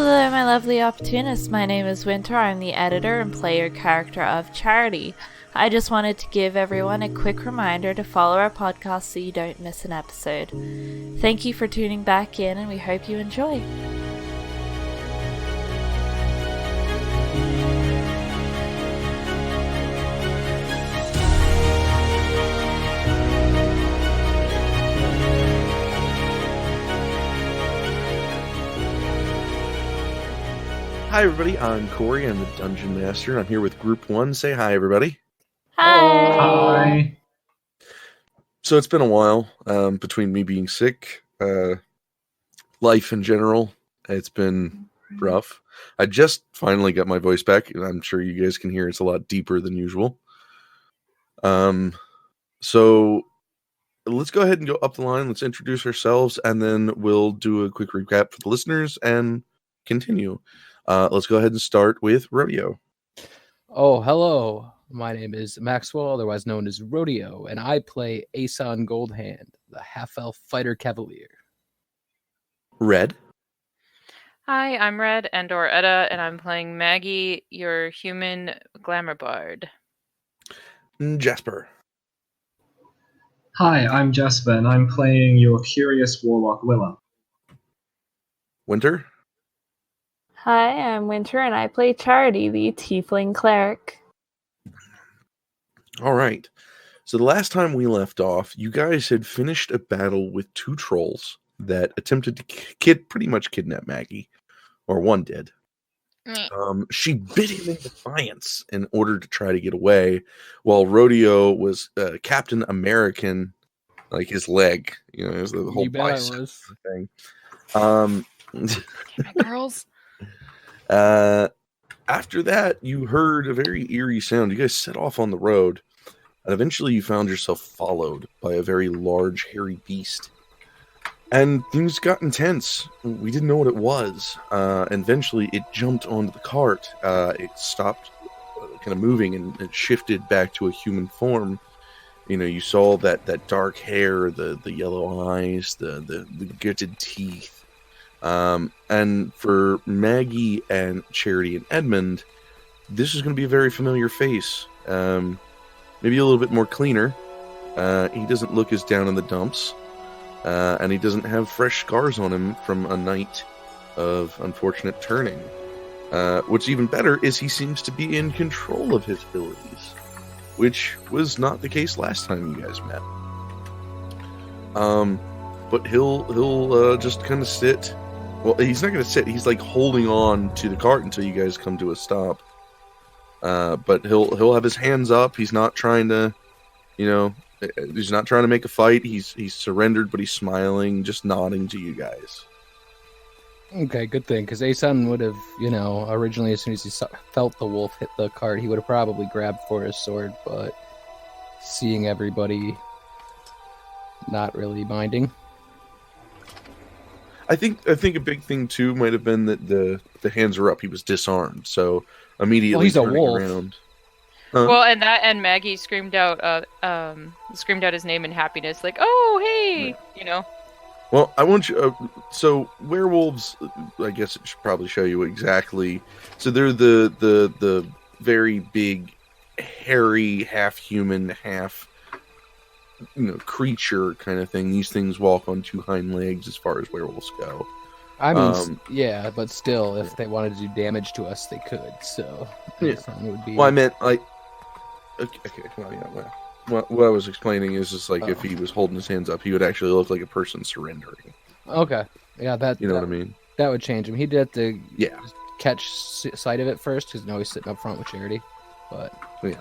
Hello, my lovely opportunists. My name is Winter. I'm the editor and player character of Charity. I just wanted to give everyone a quick reminder to follow our podcast so you don't miss an episode. Thank you for tuning back in, and we hope you enjoy. Hi everybody, I'm Corey, I'm the Dungeon Master, and I'm here with Group 1. Say hi everybody. Hi! Hi! So it's been a while, between me being sick, life in general, it's been rough. I just finally got my voice back, and I'm sure you guys can hear it's a lot deeper than usual. So let's go ahead and go up the line, let's introduce ourselves, and then we'll do a quick recap for the listeners and continue. Let's go ahead and start with Rodeo. Oh, hello. My name is Maxwell, otherwise known as Rodeo, and I play Aeson Goldhand, the half-elf fighter cavalier. Red. Hi, I'm Red, and/or Etta, and I'm playing Maggie, your human glamour bard. Jasper. Hi, I'm Jasper, and I'm playing your curious warlock, Willium. Winter. Hi, I'm Winter, and I play Charity, the Tiefling Cleric. All right. So the last time we left off, you guys had finished a battle with two trolls that attempted to pretty much kidnap Maggie, or one did. She bit him in defiance in order to try to get away, while Rodeo was Captain American, like his leg, you know, it was the whole bicep thing. Girls. After that, you heard a very eerie sound. You guys set off on the road, and eventually you found yourself followed by a very large, hairy beast. And things got intense. We didn't know what it was. And eventually it jumped onto the cart. It stopped kind of moving, and it shifted back to a human form. You know, you saw that dark hair, the yellow eyes, the gutted teeth. And for Maggie and Charity and Edmund, this is going to be a very familiar face. Maybe a little bit more cleaner. He doesn't look as down in the dumps. And he doesn't have fresh scars on him from a night of unfortunate turning. What's even better is he seems to be in control of his abilities, which was not the case last time you guys met. But he'll just kind of sit. Well, he's not going to sit. He's like holding on to the cart until you guys come to a stop. But he'll have his hands up. He's not trying to, he's not trying to make a fight. He's surrendered, but he's smiling, just nodding to you guys. Okay, good thing, because Aeson would have, originally as soon as he felt the wolf hit the cart, he would have probably grabbed for his sword, but seeing everybody not really minding. I think a big thing too might have been that the hands were up. He was disarmed, so immediately he's a turning wolf. around. Well, and Maggie screamed out his name in happiness, like, "Oh, hey!" Right. Well, I want you. So werewolves, I guess it should probably show you exactly. So they're the very big, hairy, half human, half creature kind of thing. These things walk on two hind legs as far as werewolves go. I mean, yeah, but still, if they wanted to do damage to us, they could. So, would be. Well, I meant like. Okay, well, yeah. What I was explaining is just like if he was holding his hands up, he would actually look like a person surrendering. Okay, yeah, that. You know what I mean? That would change him. He'd have to just catch sight of it first, because he's sitting up front with Charity. But yeah.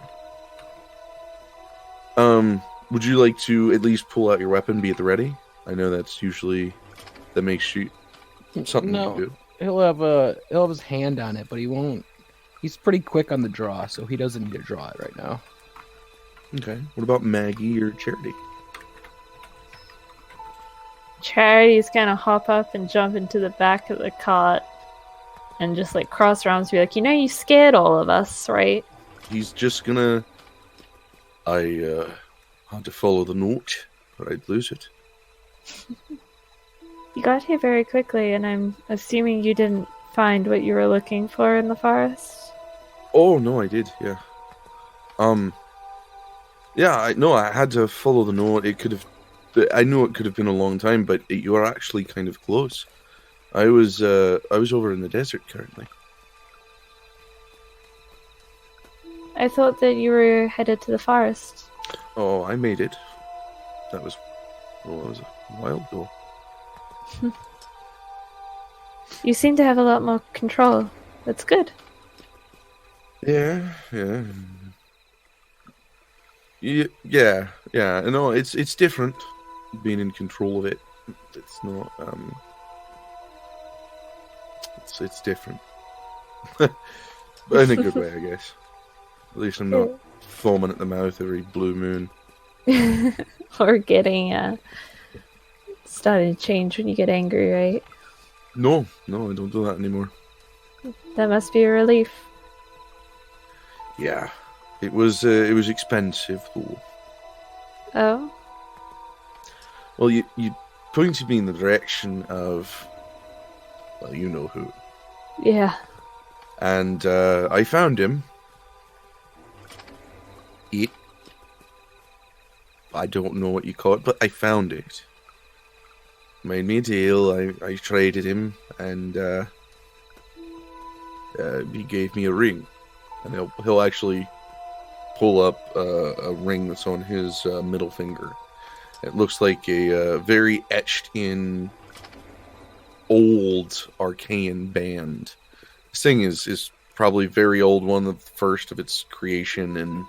Would you like to at least pull out your weapon, be at the ready? I know that's usually that makes you something you do. He'll have his hand on it, but he won't. He's pretty quick on the draw, so he doesn't need to draw it right now. Okay. What about Maggie or Charity? Charity's gonna hop up and jump into the back of the cart and just like cross her arms and be like, you scared all of us, right? He's just gonna. I had to follow the note, or I'd lose it. You got here very quickly, and I'm assuming you didn't find what you were looking for in the forest? Oh no, I did. Yeah. Yeah. I had to follow the note. It could have. I knew it could have been a long time, but you are actually kind of close. I was over in the desert currently. I thought that you were headed to the forest. Oh, I made it. That was a while ago. You seem to have a lot more control. That's good. Yeah. No, it's different being in control of it. It's not. It's different, but in a good way, I guess. At least I'm not foaming at the mouth every blue moon. Or getting starting to change when you get angry, right? No, I don't do that anymore. That must be a relief. Yeah, it was expensive though. Oh? Well, you pointed me in the direction of, well, you know who. Yeah. And I found him. I don't know what you call it, but I found it. Made me a deal. I traded him, and he gave me a ring. And he'll actually pull up a ring that's on his middle finger. It looks like a very etched-in old arcane band. This thing is probably very old, one of the first of its creation, and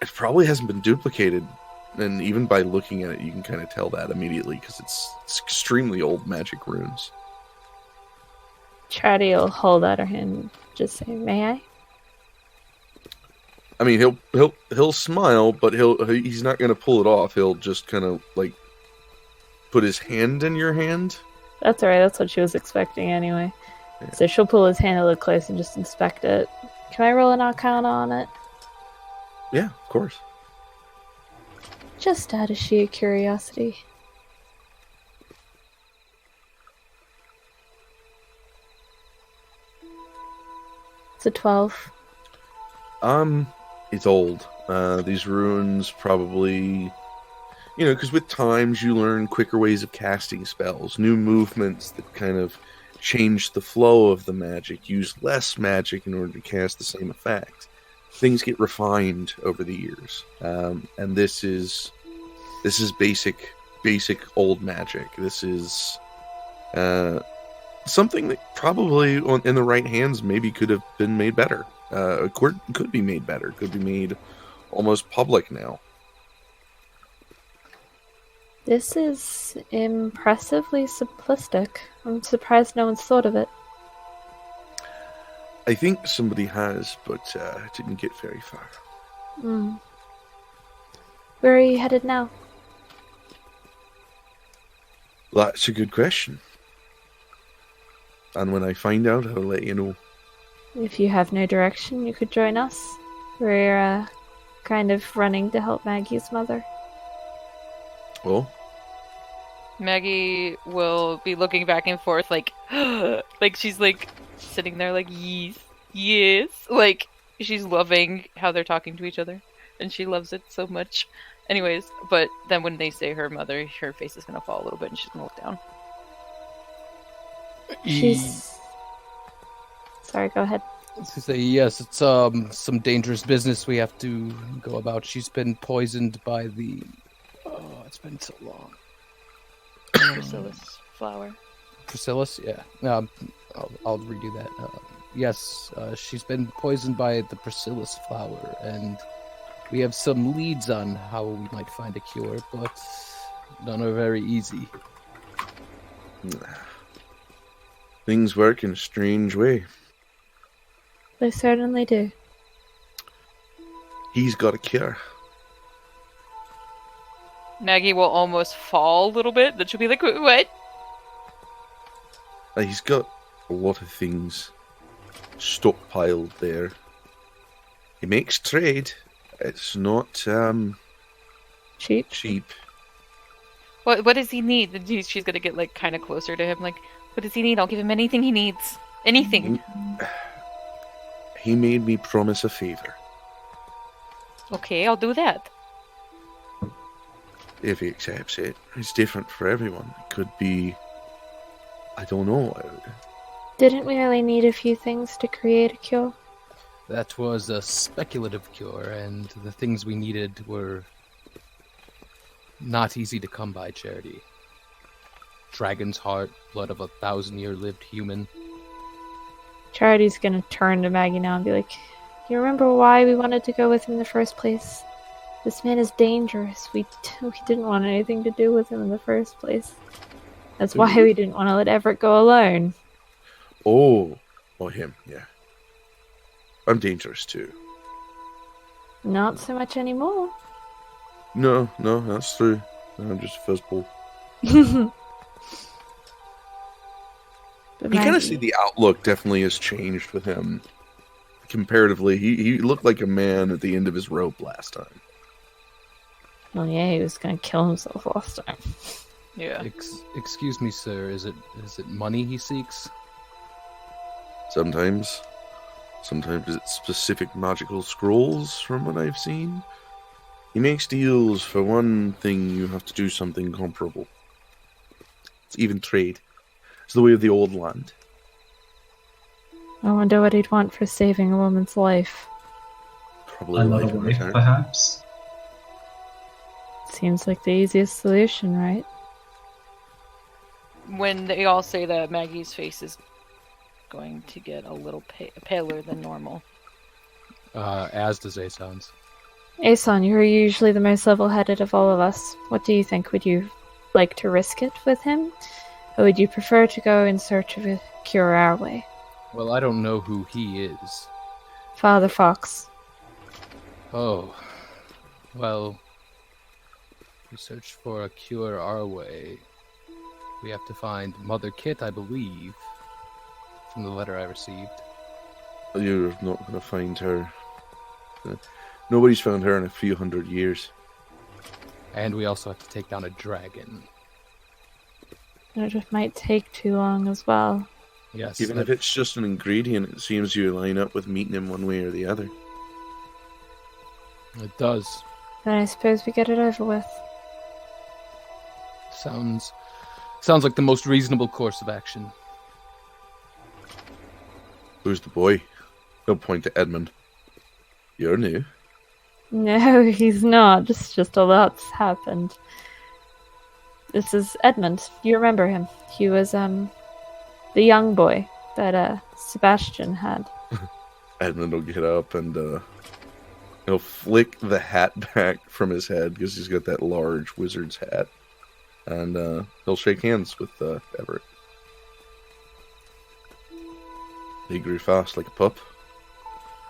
it probably hasn't been duplicated. And even by looking at it, you can kind of tell that immediately, because it's extremely old magic runes. Charity will hold out her hand and just say, "May I?" I mean, he'll smile, but he's not going to pull it off. He'll just kind of like put his hand in your hand. That's alright, that's what she was expecting anyway. Yeah. So she'll pull his hand a little close and just inspect it. Can I roll an Arcana on it? Yeah, of course. Just out of sheer curiosity. It's a 12. It's old. These runes probably, because with times you learn quicker ways of casting spells, new movements that kind of change the flow of the magic, use less magic in order to cast the same effect. Things get refined over the years, and this is basic old magic. This is something that probably in the right hands maybe could have been made better. Could be made better. Could be made almost public now. This is impressively simplistic. I'm surprised no one's thought of it. I think somebody has, but didn't get very far. Where are you headed now? That's a good question. And when I find out, I'll let you know. If you have no direction, you could join us. We're kind of running to help Maggie's mother. Oh? Maggie will be looking back and forth like like she's like sitting there like yes, like she's loving how they're talking to each other and she loves it so much. Anyways, but then when they say her mother, her face is gonna fall a little bit and she's gonna look down. Sorry, go ahead. I was gonna say, yes, it's some dangerous business we have to go about. She's been poisoned by the... Oh, it's been so long. Chrysalis flower. Chrysalis? Yeah. I'll redo that. Yes, she's been poisoned by the Chrysalis flower, and we have some leads on how we might find a cure, but none are very easy. Things work in a strange way. They certainly do. He's got a cure. Maggie will almost fall a little bit, then she'll be like, what? He's got a lot of things stockpiled there. He makes trade. It's not Cheap? cheap. What does he need? She's gonna get like kind of closer to him, like, What does he need? I'll give him anything he needs. Anything. He made me promise a favor. Okay, I'll do that. If he accepts it. It's different for everyone. It could be... I don't know. Didn't we only need a few things to create a cure? That was a speculative cure, and the things we needed were not easy to come by, Charity. Dragon's heart, blood of a 1,000-year-lived human. Charity's gonna turn to Maggie now and be like, you remember why we wanted to go with him in the first place? This man is dangerous. We didn't want anything to do with him in the first place. That's why we didn't want to let Everett go alone. Oh, him, yeah. I'm dangerous too. Not so much anymore. No, that's true. I'm just a fuzzball. But You kind Maggie- of see the outlook definitely has changed with him. Comparatively, he looked like a man at the end of his rope last time. Well, yeah, he was gonna kill himself last time. Yeah. Excuse me, sir. Is it money he seeks? Sometimes it's specific magical scrolls from what I've seen. He makes deals. For one thing, you have to do something comparable. It's even trade. It's the way of the old land. I wonder what he'd want for saving a woman's life. Probably Another life in wife, return. perhaps. Seems like the easiest solution, right? When they all say that, Maggie's face is going to get a little paler than normal. As does Aeson's. Aeson, you're usually the most level-headed of all of us. What do you think? Would you like to risk it with him? Or would you prefer to go in search of a cure our way? Well, I don't know who he is. Father Fox. Oh. Well, we search for a cure our way. We have to find Mother Kit, I believe, from the letter I received. You're not going to find her. Nobody's found her in a few hundred years. And we also have to take down a dragon. It might take too long as well. Yes. Even if it's just an ingredient, it seems you line up with meeting him one way or the other. It does. Then I suppose we get it over with. Sounds like the most reasonable course of action. Who's the boy? He'll point to Edmund. You're new. No, he's not. It's just a lot's happened. This is Edmund. You remember him. He was, the young boy that, Sebastian had. Edmund will get up and, he'll flick the hat back from his head because he's got that large wizard's hat. And, he'll shake hands with, Everett. He grew fast like a pup.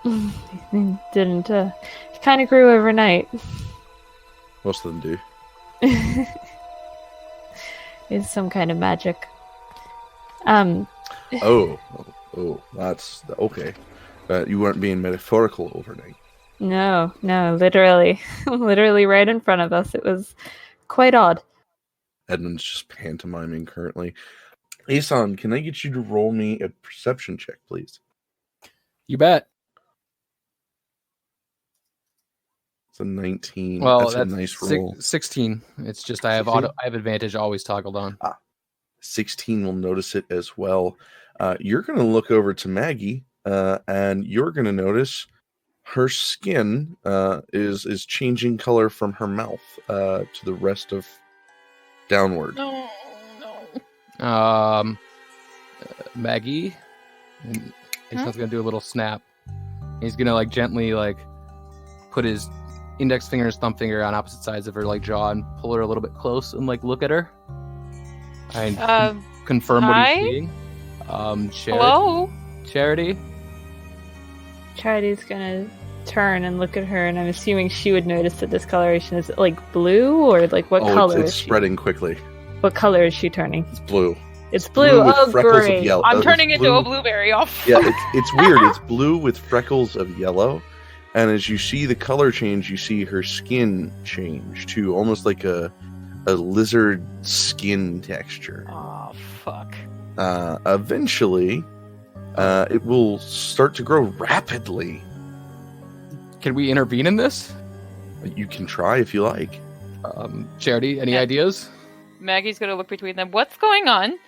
He didn't, he kind of grew overnight. Most of them do. It's some kind of magic. Oh, that's okay. You weren't being metaphorical overnight. No, literally. Literally right in front of us. It was quite odd. Edmund's just pantomiming currently. Aeson, can I get you to roll me a perception check, please? You bet. It's a 19. Well, that's that's a nice roll. 16. It's just I have 16? I have advantage always toggled on. 16 will notice it as well. You're going to look over to Maggie, and you're going to notice her skin is changing color from her mouth to the rest of downward. No. Maggie, and he's gonna do a little snap. He's gonna gently put his index finger and thumb finger on opposite sides of her jaw and pull her a little bit close and look at her and confirm hi? what he's seeing. Hello? Charity. Charity's gonna turn and look at her, and I'm assuming she would notice the discoloration. Is it blue or what color It's is she? spreading quickly. What color is she turning? It's blue. It's blue. with Oh, freckles of great. yellow. I'm It's turning into blue. a blueberry off. Yeah, it's weird. It's blue with freckles of yellow, and as you see the color change, you see her skin change to almost like a lizard skin texture. Oh, fuck. Eventually, it will start to grow rapidly. Can we intervene in this? You can try if you like. Charity, any ideas? Maggie's gonna look between them. What's going on?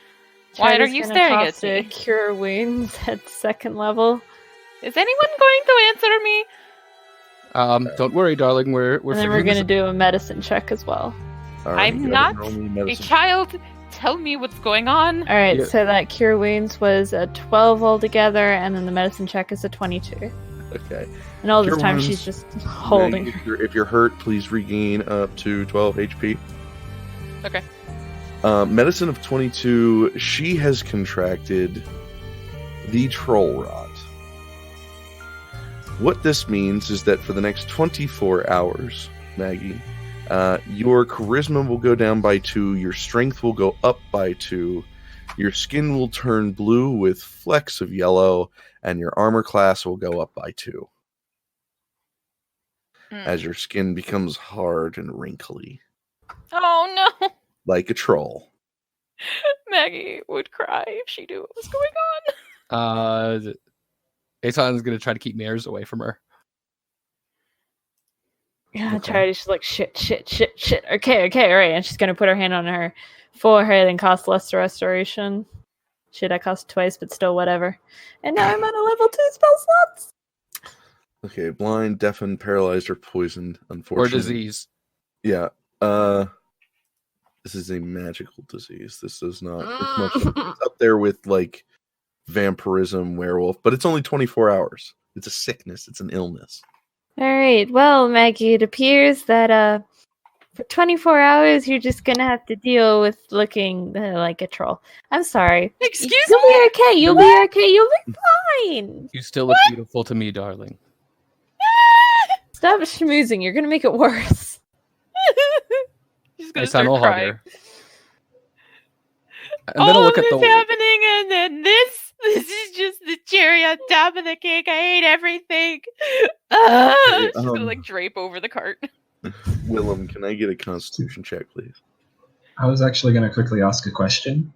Why are Charity's you gonna staring toss at a me? Cure wounds at 2nd level. Is anyone going to answer me? Don't worry, darling. We're And then we're figuring gonna this do a medicine check as well. All right, I'm go ahead not and roll me A medicine. child, tell me what's going on. Alright, Yeah. so that Cure Wounds was a 12 altogether, and then the medicine check is a 22. Okay. And all Cure this time Wounds, she's just holding. Maggie, if you're hurt, please regain up to 12 HP. Okay. Medicine of 22, she has contracted the troll rot. What this means is that for the next 24 hours, Maggie, your charisma will go down by 2, your strength will go up by 2, your skin will turn blue with flecks of yellow, and your armor class will go up by 2. As your skin becomes hard and wrinkly, Oh no! like a troll. Maggie would cry if she knew what was going on. Aeson's gonna try to keep mirrors away from her. Yeah, Okay. Charity's like, shit. Okay, alright. And she's gonna put her hand on her forehead and cast Lesser Restoration. Shit, I cast twice, but still whatever. And now I'm at a level 2 spell slots! Okay, blind, deafened, paralyzed, or poisoned, Or unfortunately. disease. Yeah. This is a magical disease. This does not. It's up there with like vampirism, werewolf, but it's only 24 hours. It's a sickness. It's an illness. Alright, well, Maggie, it appears that for 24 hours you're just gonna have to deal with looking like a troll. I'm sorry. Excuse You'll me? be okay, you'll be okay, you'll be fine! You still look beautiful to me, darling. Stop schmoozing, you're gonna make it worse. She's gonna Aeson start will hug crying. her. And then I'll look at this the. happening, and then this is just the cherry on top of the cake. I hate everything. She's gonna like drape over the cart. William, can I get a Constitution check, please? I was actually going to quickly ask a question.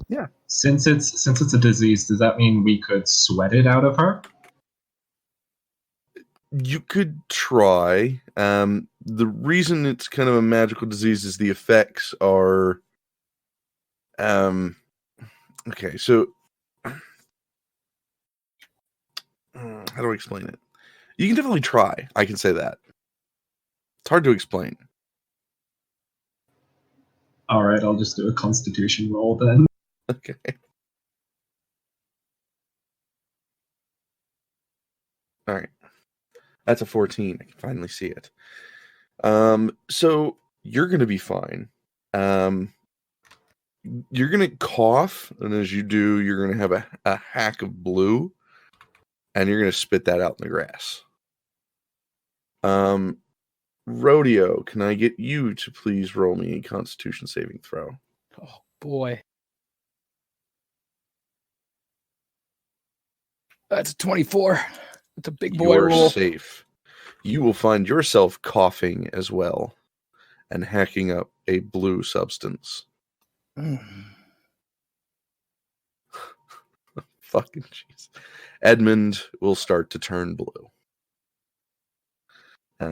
Yeah. Since it's a disease, does that mean we could sweat it out of her? You could try. The reason it's kind of a magical disease is the effects are. Okay, so how do I explain it? You can definitely try. I can say that. It's hard to explain. All right, I'll just do a Constitution roll then. Okay. All right. That's a 14. I can finally see it. So you're going to be fine. You're going to cough, and as you do, you're going to have a hack of blue, and you're going to spit that out in the grass. Rodeo, can I get you to please roll me a Constitution saving throw? Oh boy. That's a 24. It's a big boy You're roll. safe. You will find yourself coughing as well and hacking up a blue substance. Fucking jeez. Edmund will start to turn blue.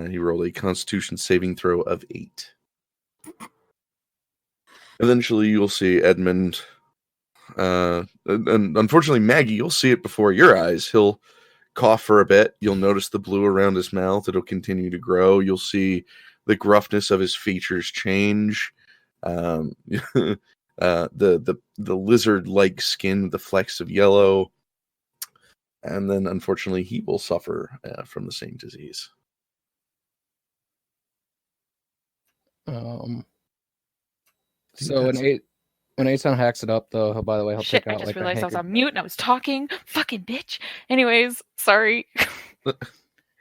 He rolled a Constitution saving throw of 8. Eventually, you'll see Edmund. And unfortunately, Maggie, you'll see it before your eyes. He'll cough for a bit. You'll notice the blue around his mouth. It'll continue to grow. You'll see the gruffness of his features change. The lizard-like skin with the flecks of yellow. And then, unfortunately, he will suffer from the same disease. So when Aeson hacks it up, though, by the way, he'll Shit, take I out just like realized I was a on mute and I was talking. Fucking bitch. Anyways, sorry.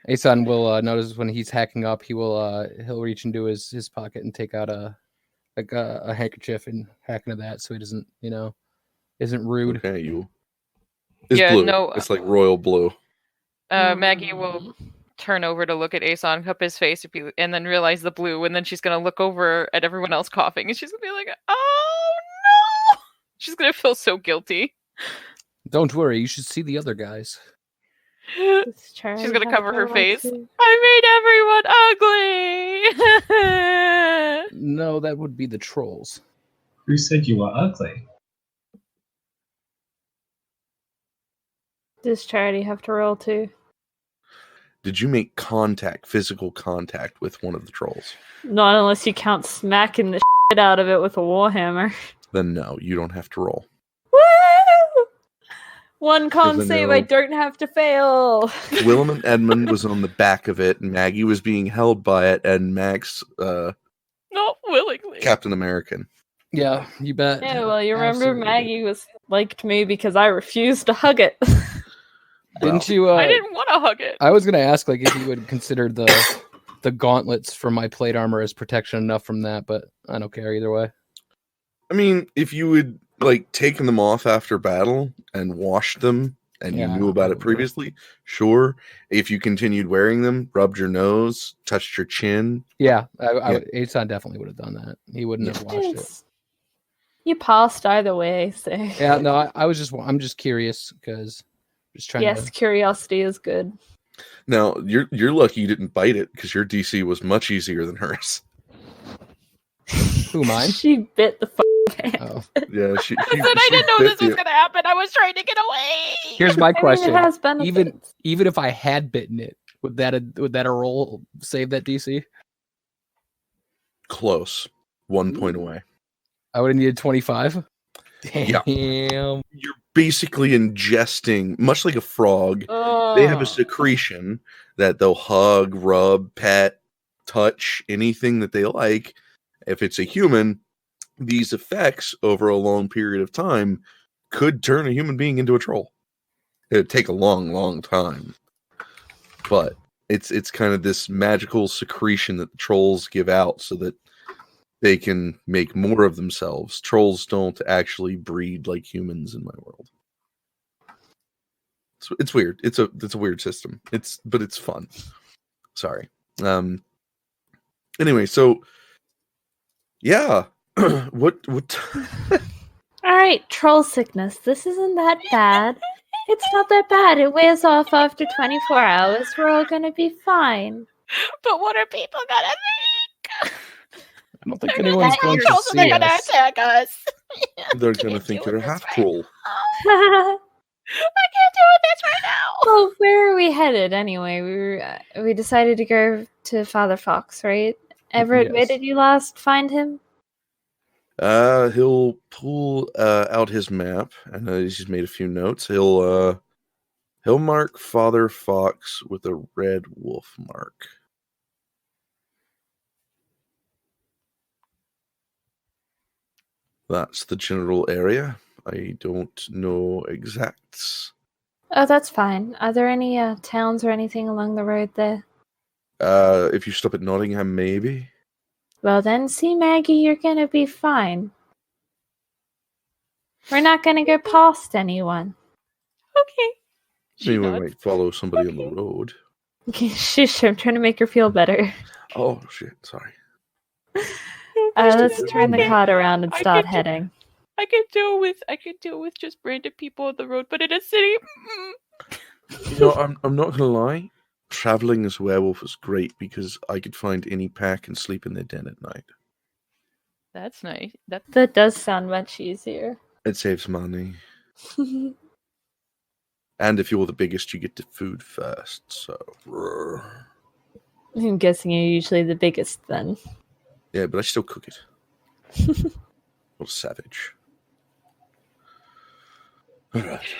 Aeson will notice when he's hacking up, he'll reach into his pocket and take out a handkerchief and hack into that, so he doesn't isn't rude. Okay, you. It's Yeah, blue. no, It's like royal blue. Maggie will turn over to look at Aeson, cup his face, and then realize the blue, and then she's gonna look over at everyone else coughing, and she's gonna be like, "Oh no!" She's gonna feel so guilty. Don't worry, you should see the other guys. Does Charlie She's gonna have cover to her roll face. too? I made everyone ugly. No, that would be the trolls. Who said you were ugly? Does Charity have to roll too? Did you make physical contact with one of the trolls? Not unless you count smacking the shit out of it with a warhammer. Then no, you don't have to roll. Woo! One con Because I save, know- I don't have to fail. William and Edmund was on the back of it, and Maggie was being held by it, and Max, Not willingly. Captain American. Yeah, you bet. Yeah, well, you remember Absolutely. Maggie liked me because I refused to hug it. Didn't you? I didn't want to hug it. I was gonna ask like if you would consider the gauntlets for my plate armor as protection enough from that, but I don't care either way. I mean, if you would like taken them off after battle and washed them, and Yeah, you knew about it probably. previously, sure. If you continued wearing them, rubbed your nose, touched your chin, Yeah, Yeah. Aeson definitely would have done that. He wouldn't have washed it. It's- You passed either way, so Yeah, no, I'm just curious because just trying yes, curiosity is good. now you're lucky you didn't bite it because your DC was much easier than hers. to. Who mine? She bit the hand. Oh. Yeah, she I said I didn't know bit this was the- gonna happen. I was trying to get away. Here's my I mean, question: it has benefits. even if I had bitten it, would that a roll save that DC? close, 1 point away. I would have needed 25. Yeah. Damn. You're basically ingesting, much like a frog. They have a secretion that they'll hug, rub, pet, touch, anything that they like. If it's a human, these effects over a long period of time could turn a human being into a troll. It'd take a long, long time. But it's kind of this magical secretion that the trolls give out so that they can make more of themselves. Trolls don't actually breed like humans in my world. It's weird. It's a weird system. But it's fun. Sorry. Anyway, so yeah. what All right, troll sickness. This isn't that bad. It's not that bad. It wears off after 24 hours. We're all gonna be fine. But what are people gonna think? I don't think They're anyone's gonna going think to trolls and they're see gonna us. attack us. they're I gonna can't think deal you're a with this half right troll. now. I can't deal with this right now. Well, where are we headed anyway? We decided to go to Father Fox, right? Everett, where Yes. did you last find him? He'll pull out his map, and he's made a few notes. He'll mark Father Fox with a red wolf mark. That's the general area. I don't know exacts. Oh, that's fine. Are there any towns or anything along the road there? If you stop at Nottingham, maybe. Well then, see Maggie, you're gonna be fine. We're not gonna go past anyone. Okay. Maybe we nods. might follow somebody on the road. Shush, I'm trying to make her feel better. Oh shit! Sorry. Let's turn the cart around and I start could- heading. I could deal with just random people on the road, but in a city, You know, I'm not gonna lie. Traveling as a werewolf is great because I could find any pack and sleep in their den at night. that's nice. That's That does sound much easier. It saves money, and if you're the biggest, you get the food first. So, I'm guessing you're usually the biggest then. yeah, but I still cook it. What a savage! All right.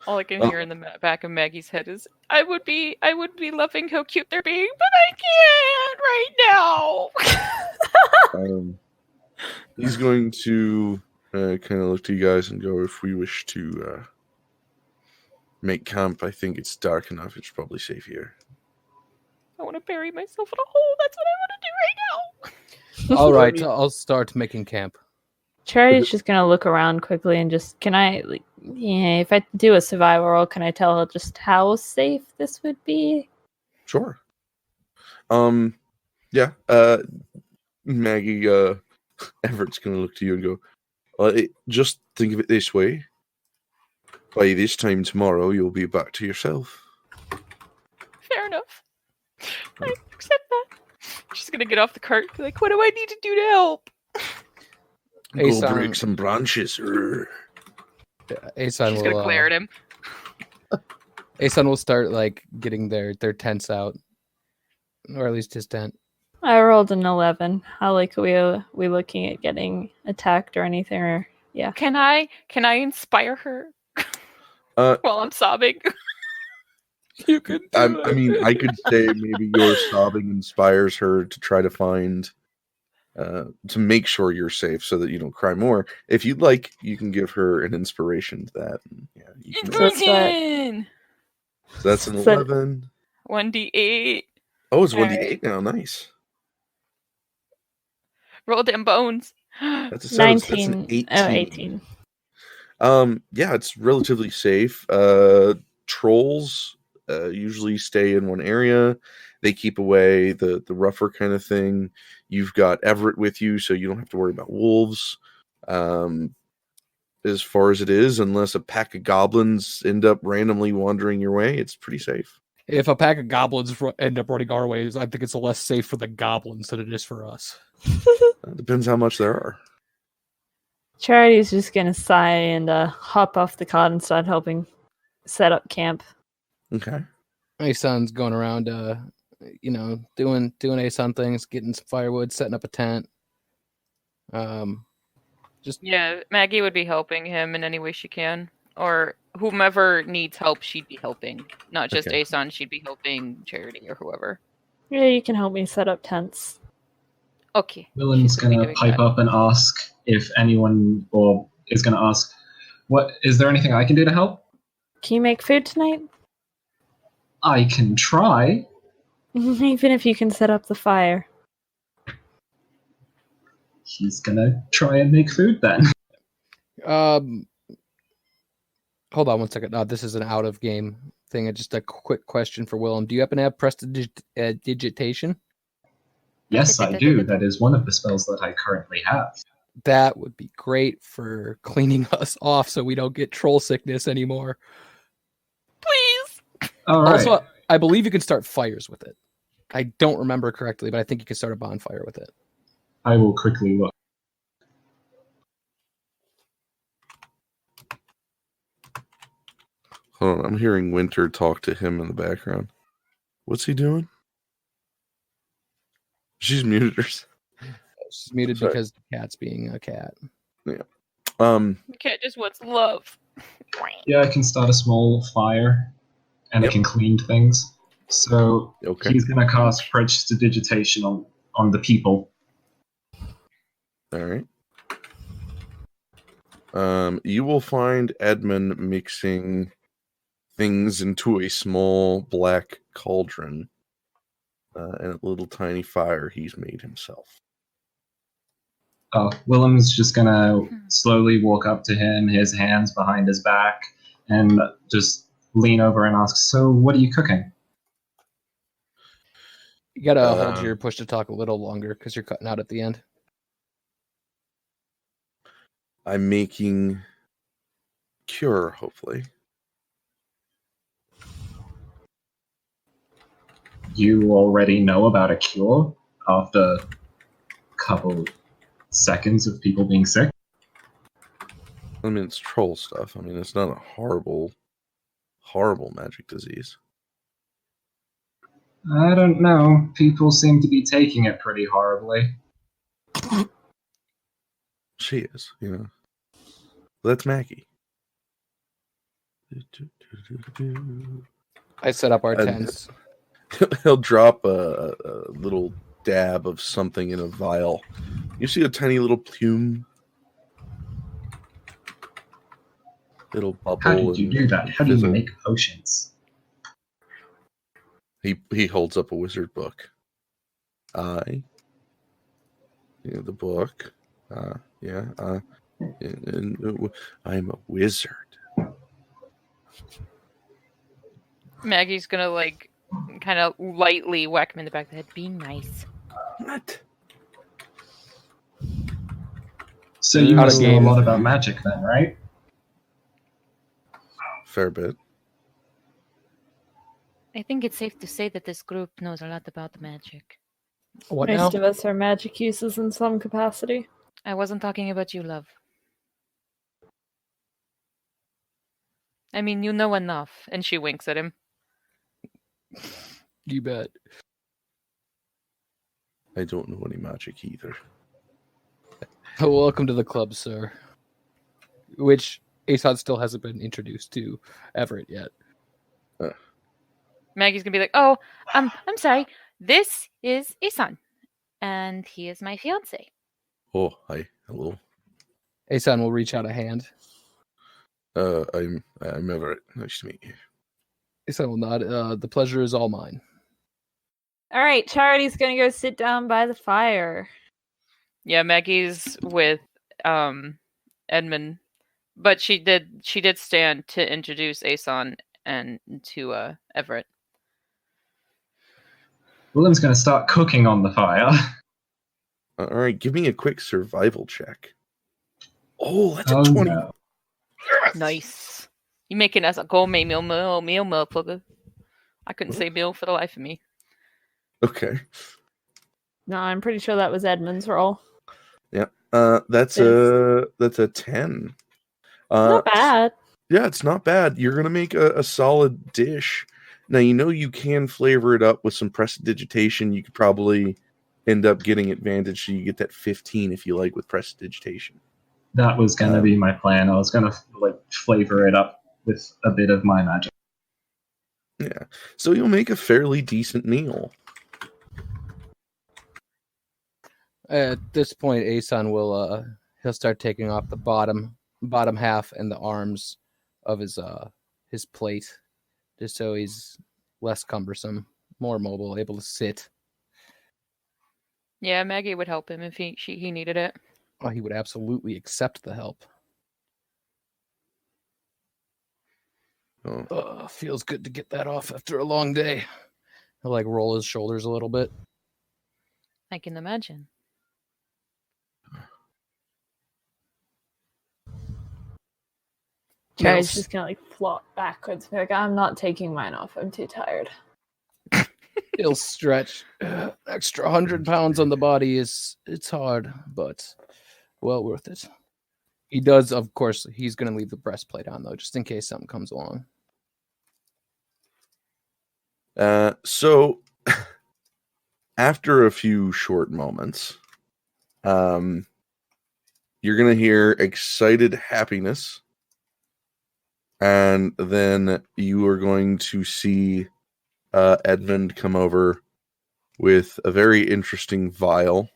all I can Oh. hear in the back of Maggie's head is, I would be loving how cute they're being, but I can't right now. He's going to kind of look to you guys and go, if we wish to make camp, I think it's dark enough. It's probably safe here. I want to bury myself in a hole. That's what I want to do right now. All right, I'll start making camp. Charity's just gonna look around quickly and just, if I do a survival roll, can I tell her just how safe this would be? Sure. Yeah. Maggie, Everett's gonna look to you and go, Just think of it this way. By this time tomorrow, you'll be back to yourself. Fair enough. I accept that. She's gonna get off the cart and be like, what do I need to do to help? Go Aeson- break some branches. Aeson She's will, gonna glare at him. Aeson will start like getting their tents out, or at least his tent. I rolled an 11. How are we looking at getting attacked or anything? Or yeah. Can I inspire her Uh, while I'm sobbing? You could. I mean, I could say maybe your sobbing inspires her to try to find, to make sure you're safe so that you don't cry more. If you'd like, you can give her an inspiration to that. And, yeah, you can, Inspiration! so that's an So- 11. 1d8. Oh, it's All 1d8 now. Nice. Roll them bones. That's a 7. That's an 19. 18. Oh, 18. Yeah, it's relatively safe. Trolls usually stay in one area. They keep away the rougher kind of thing. You've got Everett with you, so you don't have to worry about wolves. As far as it is, unless a pack of goblins end up randomly wandering your way, it's pretty safe. If a pack of goblins end up running our ways, I think it's less safe for the goblins than it is for us. Depends how much there are. Charity's just gonna sigh and hop off the cart and start helping set up camp. Okay. Aeson's going around, doing Aeson things, getting some firewood, setting up a tent. Yeah, Maggie would be helping him in any way she can. Or whomever needs help, she'd be helping. Not just Okay. Aeson, she'd be helping Charity or whoever. Yeah, you can help me set up tents. Okay. William's She's gonna be gonna doing pipe that. up and ask if anyone, or is gonna ask, "What is there anything I can do to help?" Can you make food tonight? I can try. Even if you can set up the fire. He's gonna try and make food then. Hold on one second. This is an out of game thing. Just a quick question for William. Do you happen to have prestidigitation? Yes, I do. That is one of the spells that I currently have. That would be great for cleaning us off so we don't get troll sickness anymore. Please! All right. Also, I believe you can start fires with it. I don't remember correctly, but I think you can start a bonfire with it. I will quickly look. Hold on, I'm hearing Winter talk to him in the background. What's he doing? She's muted herself. She's muted Sorry. because the cat's being a cat. The cat just wants love. Yeah, I can start a small fire, and Yep. I can clean things. So Okay. he's gonna cast prestidigitation on the people. All right. You will find Edmund mixing things into a small black cauldron and a little tiny fire he's made himself. Willem's just gonna slowly walk up to him, his hands behind his back, and just lean over and ask, "So, what are you cooking?" You gotta hold your push to talk a little longer because you're cutting out at the end. I'm making cure, hopefully. You already know about a cure after a couple seconds of people being sick? I mean, it's troll stuff. I mean, it's not a horrible magic disease. I don't know. People seem to be taking it pretty horribly. She is, That's Maggie. I set up our And- tents. He'll drop a little dab of something in a vial. You see a tiny little plume. It'll bubble. How did you and do that? How do you fizzle. make potions? He holds up a wizard book. The book. I'm a wizard. Maggie's gonna kind of lightly whack him in the back of the head. Be nice. What? So you Out must of know a game. lot about magic then, right? Fair bit. I think it's safe to say that this group knows a lot about magic. What now? Most of us are magic users in some capacity. I wasn't talking about you, love. I mean, you know enough. And she winks at him. You bet. I don't know any magic either. Welcome to the club, sir. Which Aeson still hasn't been introduced to Everett yet. Maggie's gonna be like, "Oh, I'm sorry. This is Aeson, and he is my fiance." Oh, hi. Hello. Aeson will reach out a hand. I'm Everett. Nice to meet you. Aeson will nod. The pleasure is all mine. All right, Charity's gonna go sit down by the fire. Yeah, Maggie's with Edmund, but she did stand to introduce Aeson and to Everett. William's going to start cooking on the fire. All right, give me a quick survival check. Oh, that's a Oh, 20. no. Nice. You making us a gourmet meal, motherfucker. I couldn't say meal for the life of me. Okay. No, I'm pretty sure that was Edmund's roll. Yeah. That's a 10. Not bad. Yeah, it's not bad. You're gonna make a solid dish. Now you know you can flavor it up with some prestidigitation. You could probably end up getting advantage, so you get that 15 if you like with prestidigitation. That was going to be my plan. I was going to flavor it up with a bit of my magic. Yeah. So you'll make a fairly decent meal. At this point, Aeson will he'll start taking off the bottom half and the arms of his plate, just so he's less cumbersome, more mobile, able to sit. Yeah, Maggie would help him if he needed it. Oh, he would absolutely accept the help. Oh. Feels good to get that off after a long day. He'll roll his shoulders a little bit. I can imagine. Charity's just gonna flop backwards. Be like, I'm not taking mine off. I'm too tired. He'll stretch. Extra 100 pounds on the body it's hard, but well worth it. He does, of course, he's going to leave the breastplate on, though, just in case something comes along. So after a few short moments, you're going to hear excited happiness, and then you are going to see Edmund come over with a very interesting vial,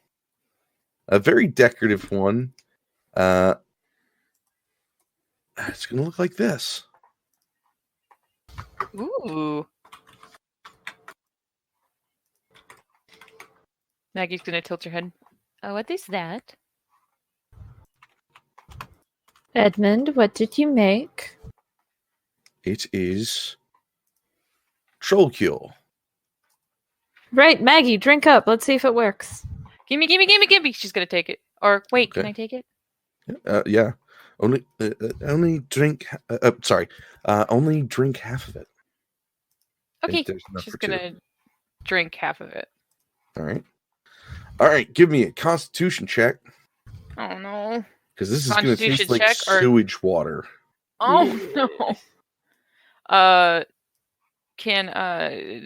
a very decorative one. It's going to look like this. Ooh. Maggie's gonna tilt her head. Oh, what is that? Edmund, what did you make? It is troll cure. Right, Maggie, drink up. Let's see if it works. Gimme. She's gonna take it. Or wait, Okay. Can I take it? Yeah. Only drink. Only drink half of it. Okay, There's enough she's for two. gonna drink half of it. All right. Give me a Constitution check, Oh no. because this is going to taste Constitution like check or- sewage water. Oh no.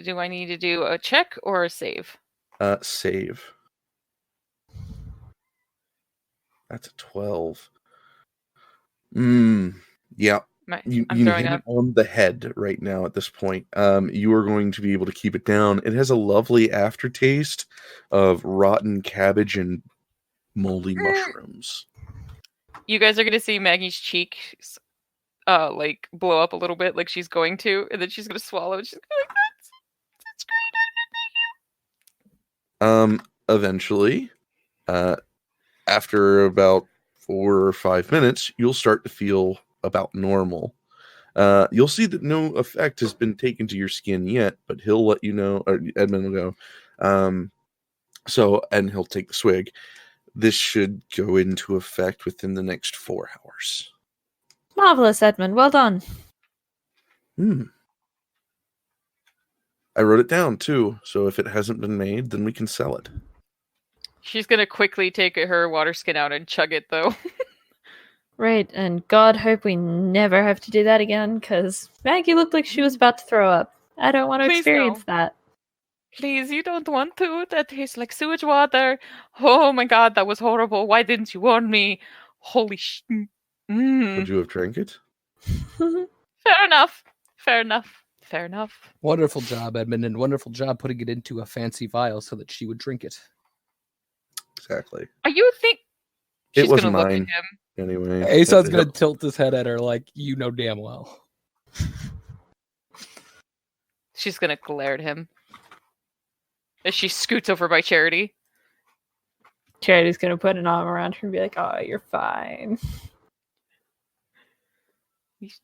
Do I need to do a check or a save? Save. That's a 12. Yeah. You I'm hit throwing it up. on the head right now at this point. You are going to be able to keep it down. It has a lovely aftertaste of rotten cabbage and moldy mushrooms. You guys are gonna see Maggie's cheeks blow up a little bit, like she's going to, and then she's gonna swallow and she's gonna be like, that's great. Eventually, after about 4 or 5 minutes, you'll start to feel about normal. You'll see that no effect has been taken to your skin yet, but he'll let you know, or Edmund will go. And he'll take the swig. This should go into effect within the next 4 hours. Marvelous, Edmund. Well done. I wrote it down, too, so if it hasn't been made, then we can sell it. She's gonna quickly take her water skin out and chug it, though. Right, and God hope we never have to do that again, because Maggie looked like she was about to throw up. I don't want to Please experience no. that. Please, you don't want to. That tastes like sewage water. Oh my god, that was horrible. Why didn't you warn me? Holy sh... Would you have drank it? Fair enough. Fair enough. Fair enough. Wonderful job, Edmund, and wonderful job putting it into a fancy vial so that she would drink it. Exactly. Are you think... It She's wasn't gonna look mine. at him. Anyway. Aeson's going to tilt his head at her like, you know damn well. She's gonna glare at him. As she scoots over by Charity. Charity's gonna put an arm around her and be like, "Oh, you're fine."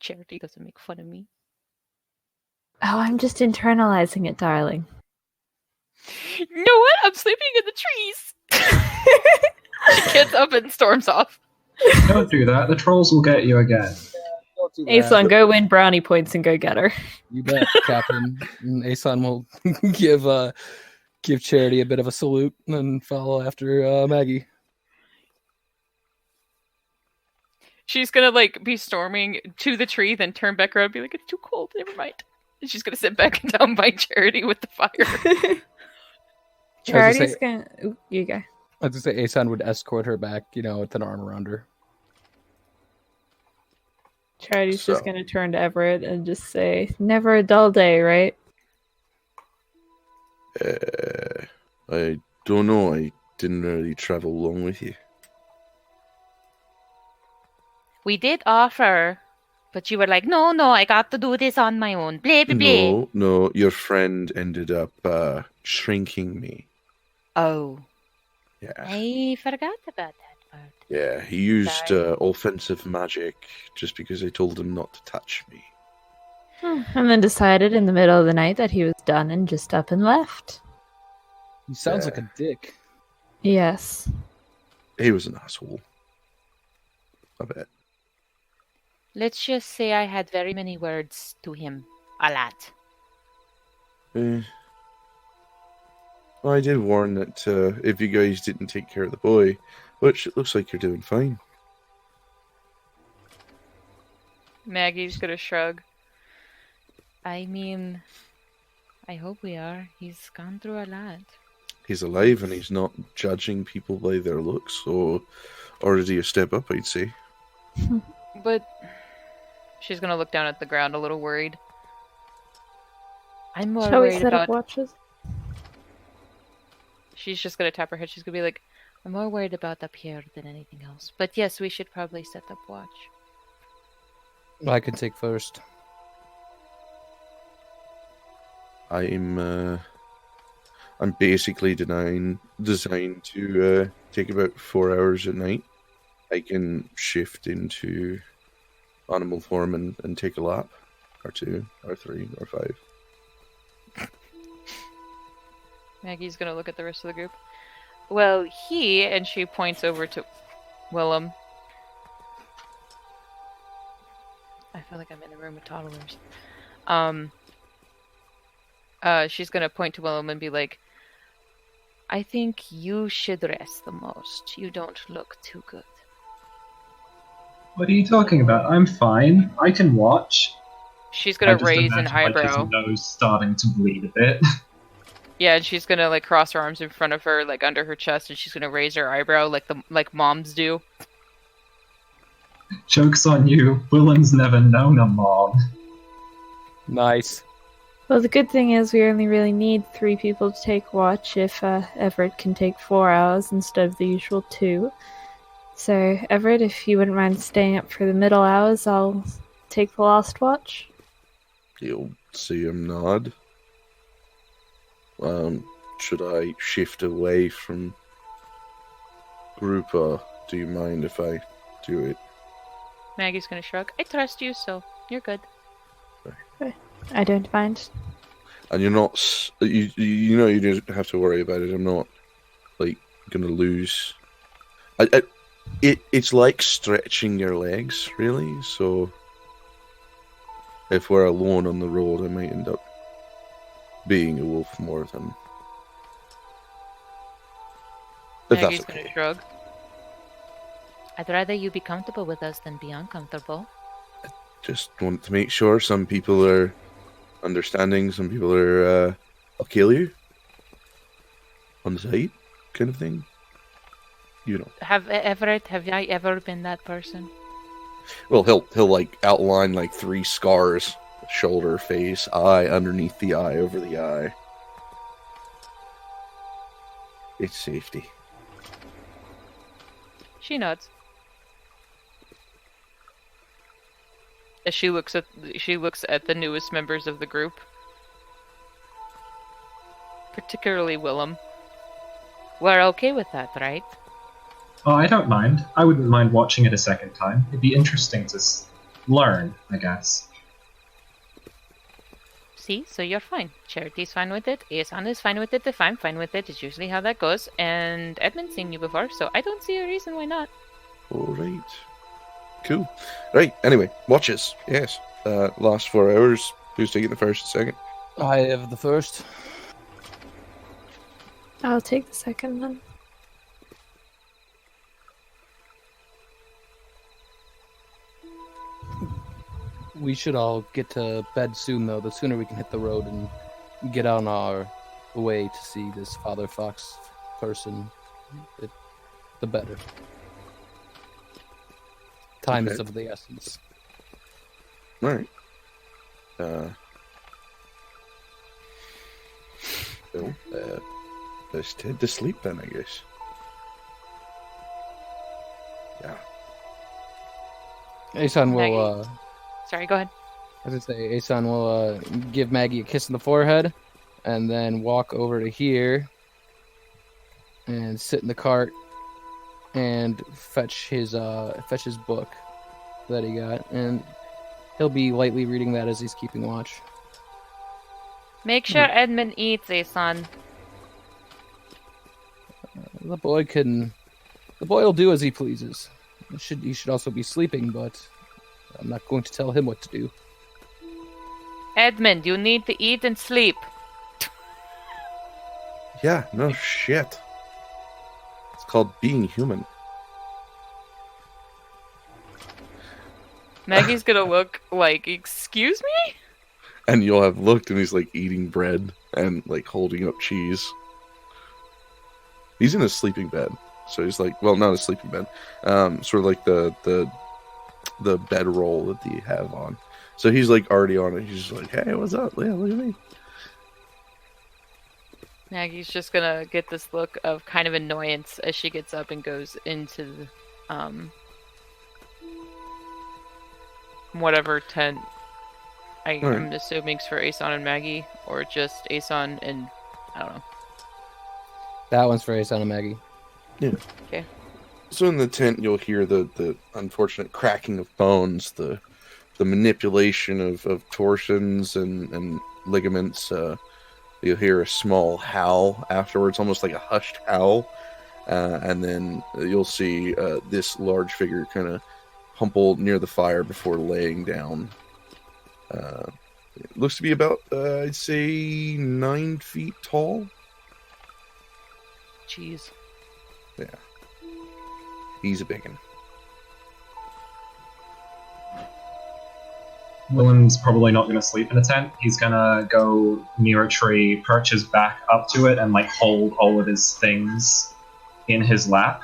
Charity doesn't make fun of me. Oh, I'm just internalizing it, darling. You know what? I'm sleeping in the trees. She gets up and storms off. Don't do that. The trolls will get you again. Don't do that. Aeson, go win brownie points and go get her. You bet, Captain. And Aeson will give Charity a bit of a salute and follow after Maggie. She's gonna be storming to the tree, then turn back around and be like, "It's too cold, never mind." And she's gonna sit back down by Charity with the fire. Charity's gonna... Ooh, you go. I was going to say Aeson would escort her back, with an arm around her. Charity's just gonna turn to Everett and just say, "Never a dull day, right?" I don't know. I didn't really travel along with you. We did offer, but you were like, no, I got to do this on my own. Blah, blah, blah. No. Your friend ended up shrinking me. Oh. Yeah. I forgot about that part. Yeah, he used offensive magic just because I told him not to touch me. And then decided in the middle of the night that he was done and just up and left. He sounds like a dick. Yes. He was an asshole. I bet. Let's just say I had very many words to him. A lot. Well, I did warn that if you guys didn't take care of the boy, which it looks like you're doing fine. Maggie's gonna shrug. I mean, I hope we are. He's gone through a lot. He's alive and he's not judging people by their looks, so already a step up, I'd say. But she's gonna look down at the ground a little worried. I'm more Shall we worried set about... up watches? She's just gonna tap her head. She's gonna be like, I'm more worried about up here than anything else. But yes, we should probably set up watch. I can take first. I'm basically designed to take about 4 hours a night. I can shift into animal form and take a lap, or 2, or 3, or 5. Maggie's gonna look at the rest of the group. Well, and she points over to William. I feel like I'm in a room with toddlers. She's gonna point to William and be like, I think you should rest the most. You don't look too good. What are you talking about? I'm fine. I can watch. She's gonna I just raise an imagine, eyebrow. His nose starting to bleed a bit. Yeah, and she's gonna cross her arms in front of her, under her chest, and she's gonna raise her eyebrow like moms do. Joke's on you. Willem's never known a mom. Nice. Well, the good thing is we only really need 3 people to take watch if Everett can take 4 hours instead of the usual 2. So, Everett, if you wouldn't mind staying up for the middle hours, I'll take the last watch. You'll see him nod. Should I shift away from group, or do you mind if I do it? Maggie's gonna shrug. I trust you, so you're good. I don't mind. And you're not, you don't have to worry about it. I'm not, gonna lose It's like stretching your legs, really. So if we're alone on the road, I might end up being a wolf more than. If Maggie's that's okay. gonna shrug. I'd rather you be comfortable with us than be uncomfortable. Just want to make sure some people are understanding, some people are, I'll kill you on the side, kind of thing. You know. Have I ever been that person? Well, he'll like outline like 3 scars: shoulder, face, eye, underneath the eye, over the eye. It's safety. She nods. As she looks at the newest members of the group, particularly William. We're okay with that, right? Oh, I don't mind. I wouldn't mind watching it a second time. It'd be interesting to learn, I guess. See, so you're fine. Charity's fine with it. Aeson is fine with it. If I'm fine with it, it's usually how that goes. And Edmund's seen you before, so I don't see a reason why not. Alright. Cool. Right, anyway, watches. Yes. Last 4 hours. Who's taking the first and second? I have the first. I'll take the second then. We should all get to bed soon, though. The sooner we can hit the road and get on our way to see this Father Fox person, the better. Time is Okay. of the essence. Alright. Well, let's head to sleep then, I guess. Yeah. Aeson will, Maggie. Sorry, go ahead. as I say, Aeson will give Maggie a kiss on the forehead, and then walk over to here, and sit in the cart, and fetch his book that he got, and he'll be lightly reading that as he's keeping watch. Make sure Edmund eats, Aeson. The boy will do as he pleases. He should also be sleeping, but I'm not going to tell him what to do. Edmund, you need to eat and sleep. Yeah, no shit. It's called being human. Maggie's gonna look like, excuse me? And you'll have looked and he's like eating bread and like holding up cheese. He's in a sleeping bed. So he's like, well, not a sleeping bed. Sort of like the bedroll that they have on. So he's like already on it. He's just like, hey, what's up? Yeah, look at me. Maggie's just gonna get this look of kind of annoyance as she gets up and goes into the, whatever tent. I'm assuming it's for Aeson and Maggie, or just Aeson and, I don't know. That one's for Aeson and Maggie. Yeah. Okay. So in the tent, you'll hear the unfortunate cracking of bones, the manipulation of torsions and ligaments. You'll hear a small howl afterwards, almost like a hushed howl. And then you'll see this large figure kind of humble near the fire before laying down. It looks to be about, I'd say, 9 feet tall. Jeez. Yeah. He's a biggin. William's probably not going to sleep in a tent. He's going to go near a tree, perch his back up to it, and like hold all of his things in his lap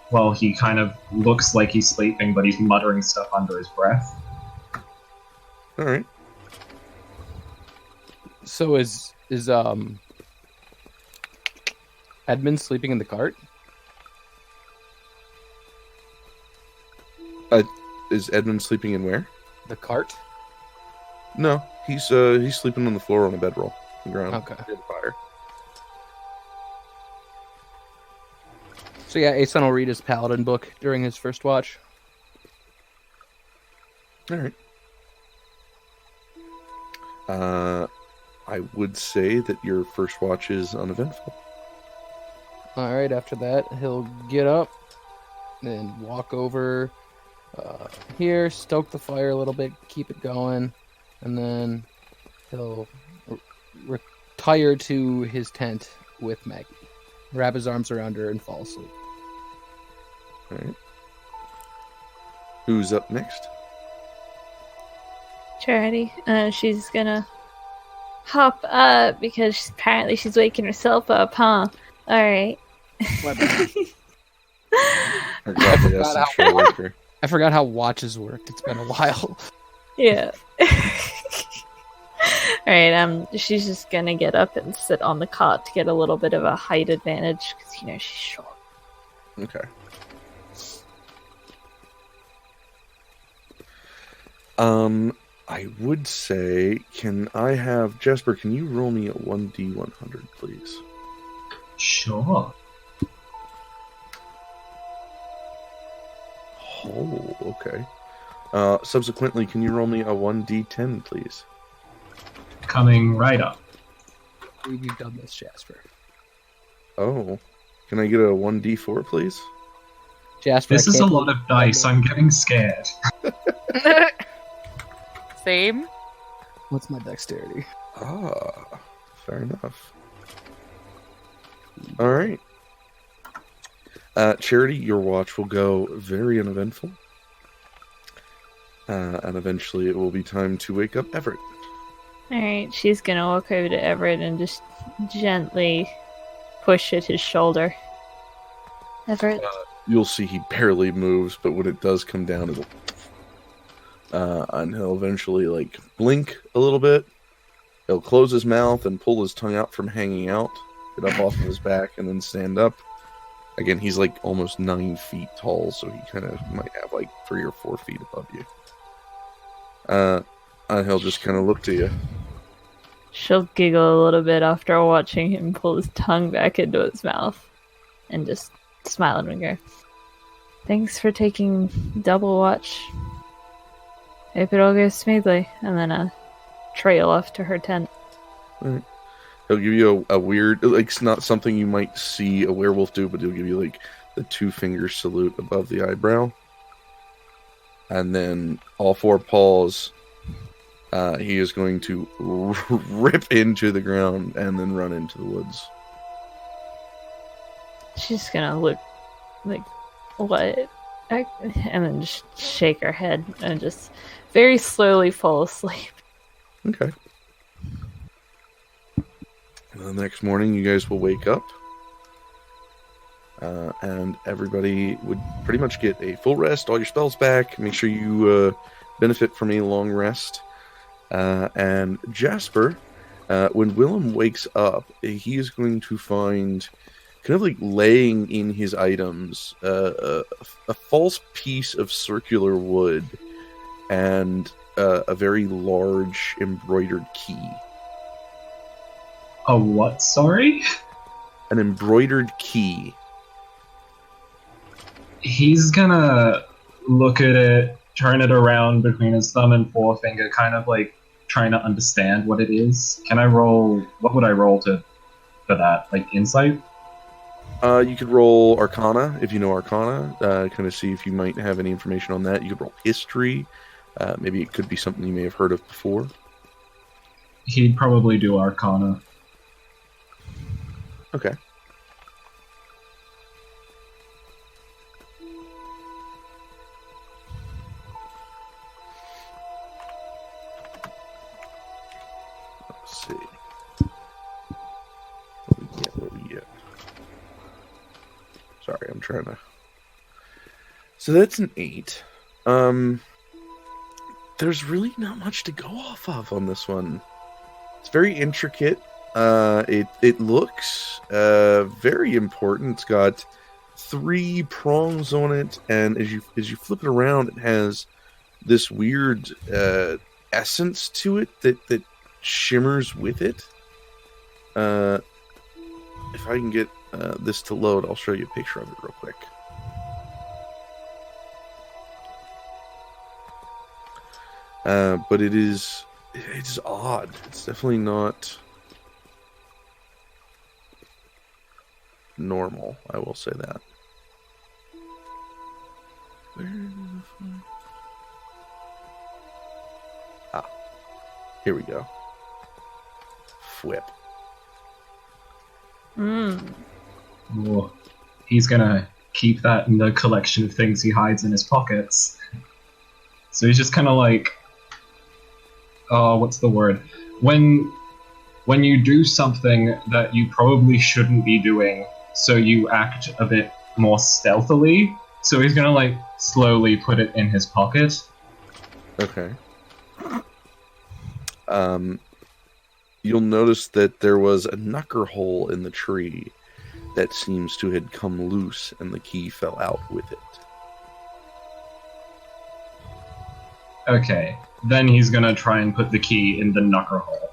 while he kind of looks like he's sleeping, but he's muttering stuff under his breath. All right. So is Edmund sleeping in the cart? Is Edmund sleeping in where? The cart? No, he's sleeping on the floor on a bedroll, on the ground. Okay. Near the fire. So yeah, Aeson will read his paladin book during his first watch. All right. I would say that your first watch is uneventful. Alright, after that, he'll get up and walk over here, stoke the fire a little bit, keep it going, and then he'll retire to his tent with Maggie, wrap his arms around her, and fall asleep. All right. Who's up next? Charity. She's gonna hop up because apparently she's waking herself up, huh? Alright. I forgot how watches worked. It's been a while. Yeah. Alright, she's just gonna get up and sit on the cot to get a little bit of a height advantage because, she's short. Okay. I would say, can I have Jasper? Can you roll me a 1d100, please? Sure. Oh, okay. Subsequently, can you roll me a 1d10, please? Coming right up. We've done this, Jasper. Oh, can I get a 1d4, please? Jasper, This is a lot of dice. I'm getting scared. Same. What's my dexterity? Ah, fair enough. All right. Charity, your watch will go very uneventful. And eventually it will be time to wake up Everett. Alright, she's gonna walk over to Everett and just gently push at his shoulder. Everett? You'll see he barely moves, but when it does come down, it'll... and he'll eventually, blink a little bit. He'll close his mouth and pull his tongue out from hanging out, get up off of his back, and then stand up. Again, he's, almost 9 feet tall, so he kind of might have, 3 or 4 feet above you. And he'll just kind of look to you. She'll giggle a little bit after watching him pull his tongue back into his mouth. And just smile at him and go, "Thanks for taking double watch. Hope it all goes smoothly." And then trail off to her tent. Right. He'll give you a weird, it's not something you might see a werewolf do, but he'll give you the 2-finger salute above the eyebrow. And then all 4 paws, he is going to rip into the ground and then run into the woods. She's gonna look like, "What?" And then just shake her head and just very slowly fall asleep. Okay. The next morning, you guys will wake up, and everybody would pretty much get a full rest, all your spells back. Make sure you benefit from a long rest. And Jasper, when William wakes up, he is going to find, kind of laying in his items, a false piece of circular wood and a very large embroidered key. A what, sorry? An embroidered key. He's gonna look at it, turn it around between his thumb and forefinger, kind of trying to understand what it is. Can I roll? What would I roll for that? Insight? You could roll Arcana, if you know Arcana, kind of see if you might have any information on that. You could roll History. Maybe it could be something you may have heard of before. He'd probably do Arcana. Okay. Let's see. What we get? Sorry, I'm trying to... So that's an 8. There's really not much to go off of on this one. It's very intricate. It looks very important. It's got 3 prongs on it, and as you flip it around, it has this weird essence to it that shimmers with it. If I can get this to load, I'll show you a picture of it real quick. But it's odd. It's definitely not normal, I will say that. Here we go. Whip. Ooh. He's gonna keep that in the collection of things he hides in his pockets. So he's just kind of like, oh, what's the word? When you do something that you probably shouldn't be doing, so you act a bit more stealthily. So he's gonna like slowly put it in his pocket. Okay. You'll notice that there was a knucker hole in the tree that seems to had come loose, and the key fell out with it. Okay, then he's gonna try and put the key in the knucker hole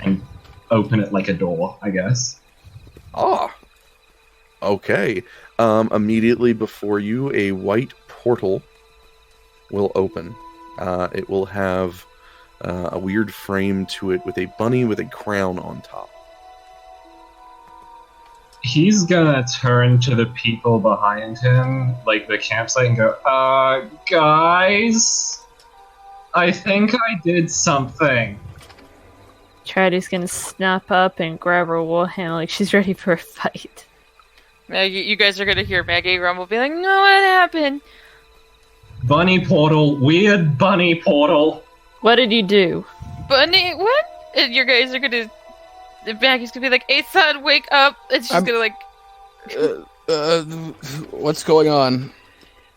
and open it like a door, I guess. Ah. Okay. Immediately before you, a white portal will open. It will have a weird frame to it with a bunny with a crown on top. He's gonna turn to the people behind him, like the campsite, and go, guys, I think I did something. Charity's gonna snap up and grab her warhammer like she's ready for a fight. Maggie, you guys are gonna hear Maggie rumble, be like, "No, what happened?" Bunny portal, weird bunny portal. What did you do? Bunny, what? And you guys are gonna. Maggie's gonna be like, "Aeson, wake up!" And she's gonna like, What's going on?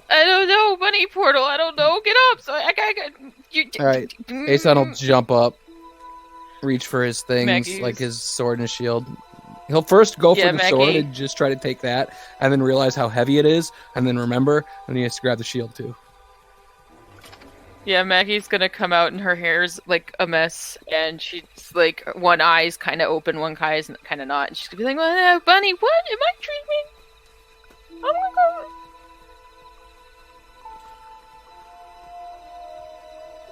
"I don't know, bunny portal. I don't know. Get up!" So I got you. All right, Aeson will jump up, reach for his things, Maggie's- like his sword and his shield. He'll first go Yeah, for the sword Maggie. and just try to take that, and then realize how heavy it is, and then remember, and he has to grab the shield too. Yeah, Maggie's gonna come out and her hair's like a mess, and she's like one eye's kind of open, one eye's kind of not, and she's gonna be like, "Bunny, what? Am I dreaming? Oh my god!"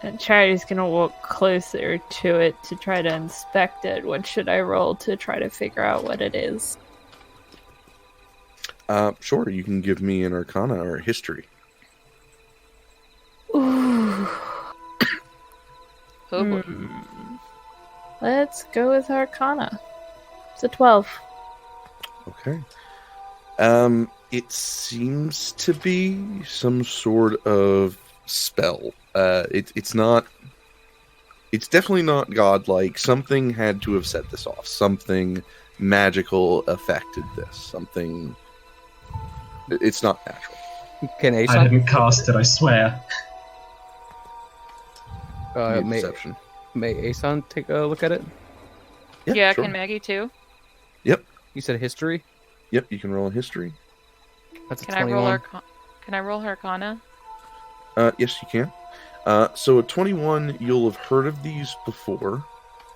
And Charity's gonna walk closer to it to try to inspect it. What should I roll to try to figure out what it is? Sure, you can give me an Arcana or a History. Ooh. Oh boy. Let's go with Arcana. It's a 12. Okay. It seems to be some sort of spell. It's not. It's definitely not godlike. Something had to have set this off. Something magical affected this. Something. It's not natural. Can I Aeson? didn't cast it, I swear. May Deception. Aeson take a look at it? Yeah, sure. can Maggie too? Yep. You said history. Yep. You can roll a History. That's a Can I 21. roll Can I roll Arcana? Yes, you can. So a 21, you'll have heard of these before.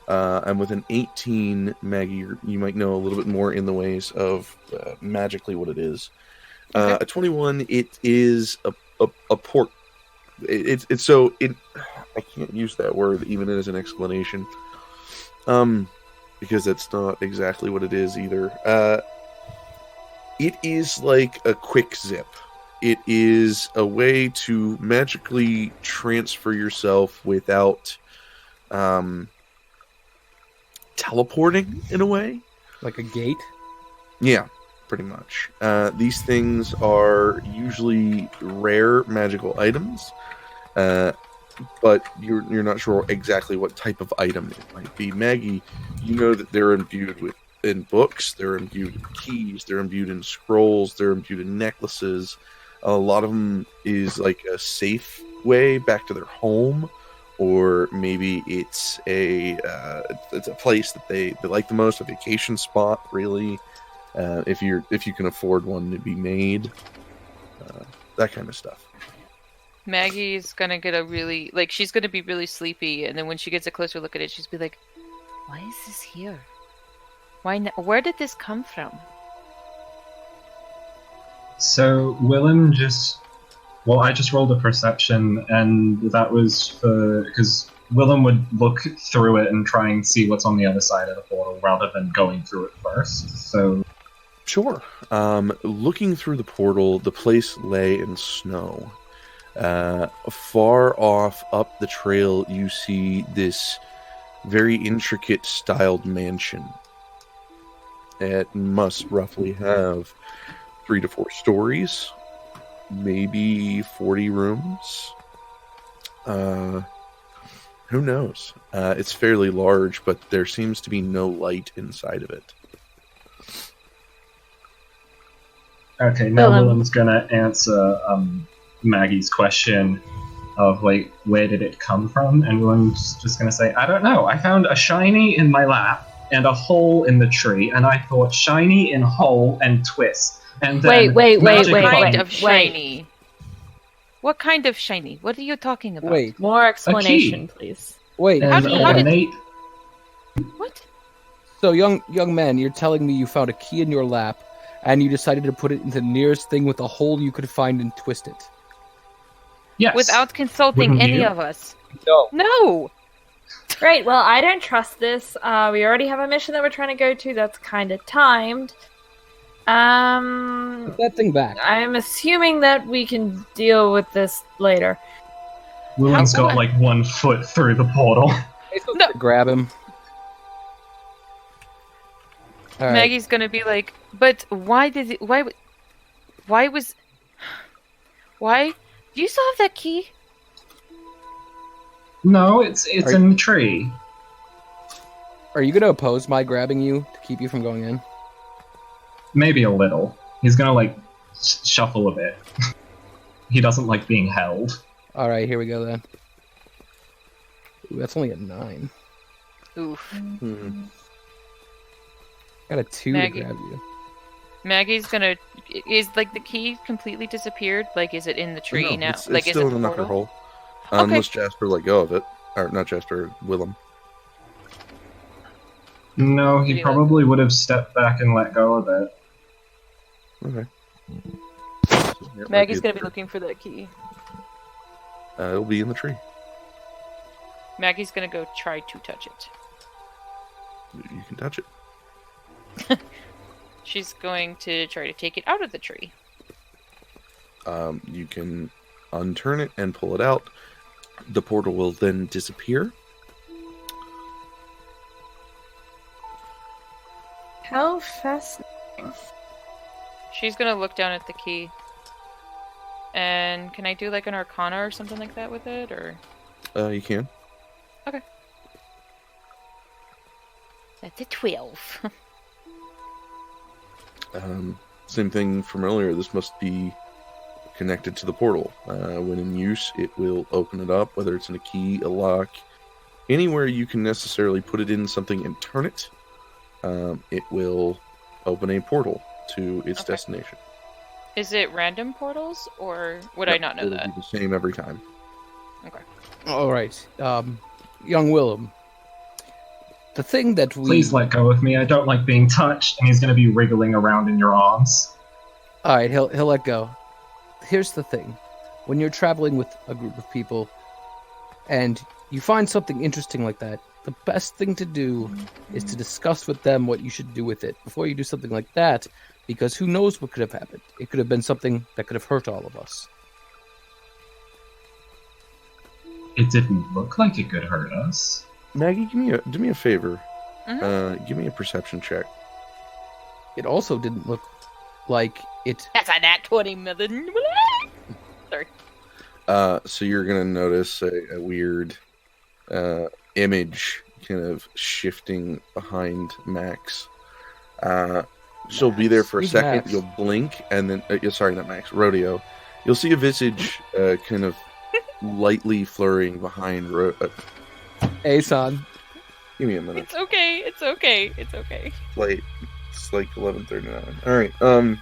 And with an 18, Maggie, you might know a little bit more in the ways of magically what it is. Okay. A 21, it is a port. I can't use that word even as an explanation. Because that's not exactly what it is either. It is like a quick zip. It is a way to magically transfer yourself without teleporting in a way. Like a gate. Yeah, pretty much. These things are usually rare magical items, but you're not sure exactly what type of item it might be. Maggie, you know that they're imbued in books, they're imbued in keys, they're imbued in scrolls, they're imbued in necklaces. A lot of them is like a safe way back to their home, or maybe it's a place that they like the most, a vacation spot, really. If you can afford one to be made, that kind of stuff. Maggie's gonna get she's gonna be really sleepy, and then when she gets a closer look at it, she's be like, "Why is this here? Where did this come from?" So William I just rolled a perception, and that was because William would look through it and try and see what's on the other side of the portal rather than going through it first. So Sure. Looking through the portal, the place lay in snow. Far off up the trail, you see this very intricate styled mansion. It must roughly have 3 to 4 stories, maybe 40 rooms. Who knows? It's fairly large, but there seems to be no light inside of it. Okay, now William's gonna answer Maggie's question of, like, where did it come from? And William's just gonna say, I don't know. I found a shiny in my lap and a hole in the tree, and I thought shiny in hole and twist. And then Wait. What kind of shiny? What kind of shiny? What are you talking about? Wait, More explanation, please. wait. How did- Nate? What? So, young man, you're telling me you found a key in your lap, and you decided to put it into the nearest thing with a hole you could find and twist it? Yes. Without consulting Wouldn't any you? of us? No. No! Right, well, I don't trust this. We already have a mission that we're trying to go to that's kind of timed. Put that thing back. I'm assuming that we can deal with this later. William's How- got, like, 1 foot through the portal. No. Grab him. All right. Maggie's gonna be like, but why did it? Why? Do you still have that key? No, it's Are in the tree. Are you going to oppose my grabbing you to keep you from going in? Maybe a little. He's gonna, like, shuffle a bit. He doesn't like being held. All right, here we go then. Ooh, that's only a 9. Oof. Got a 2 Maggie. to grab you. Maggie's gonna. Is, like, the key completely disappeared? Like, is it in the tree No, now? It's Like, still is in it the knuckle portal? hole. Unless Jasper let go of it. Or not Jasper, William. No, he Maybe probably would have stepped back and let go of it. Okay. Maggie's gonna be looking for that key. It'll be in the tree. Maggie's gonna go try to touch it. You can touch it. She's going to try to take it out of the tree. You can unturn it and pull it out. The portal will then disappear. How fast? She's gonna look down at the key. And can I do, like, an arcana or something like that with it, or? You can. That's a 12. Same thing from earlier. This must be connected to the portal. When in use, it will open it up, whether it's in a key, a lock, anywhere you can necessarily put it in something and turn it. It will open a portal to its Okay. destination. Is it random portals, or would I not know It'll that? be the same every time. All right, young William. The thing that we... Please let go of me. I don't like being touched. And he's gonna be wriggling around in your arms. All right, he'll let go. Here's the thing. When you're traveling with a group of people and you find something interesting like that, the best thing to do is to discuss with them what you should do with it before you do something like that, because who knows what could have happened. It could have been something that could have hurt all of us. It didn't look like it could hurt us. Maggie, do me a favor. Mhm. Give me a perception check. It also didn't look like it... That's a nat 20 million. Sorry. So you're gonna notice a weird image kind of shifting behind Max. She'll be there for a Who's second. Max? You'll blink, and then sorry, not Max. Rodeo. You'll see a visage kind of lightly flurrying behind. Aeson. Give me a minute. It's okay. It's okay. It's okay. Late. It's like 11:39. All right.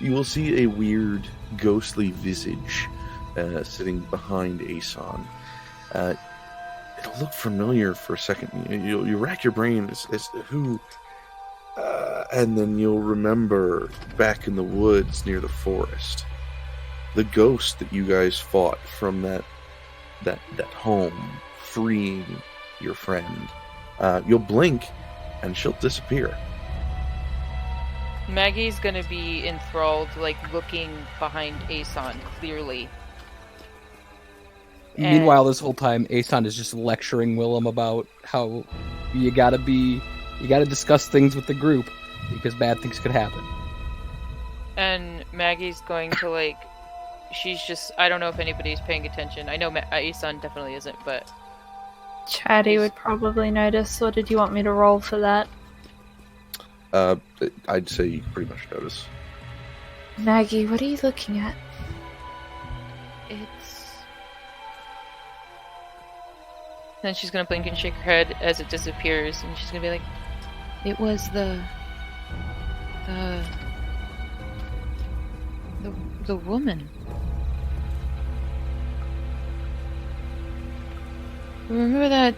You will see a weird, ghostly visage sitting behind Aeson. It'll look familiar for a second. You rack your brain as to who, and then you'll remember back in the woods near the forest, the ghost that you guys fought from that home, freeing your friend. You'll blink, and she'll disappear. Maggie's gonna be enthralled, like, looking behind Aeson, clearly. Meanwhile, this whole time, Aeson is just lecturing William about how you gotta discuss things with the group because bad things could happen. And Maggie's going to she's just, I don't know if anybody's paying attention. I know Aeson definitely isn't, but... Charity would probably notice, or did you want me to roll for that? I'd say you pretty much notice. Maggie, what are you looking at? Then she's gonna blink and shake her head as it disappears, and she's gonna be like, "It was the woman. Remember that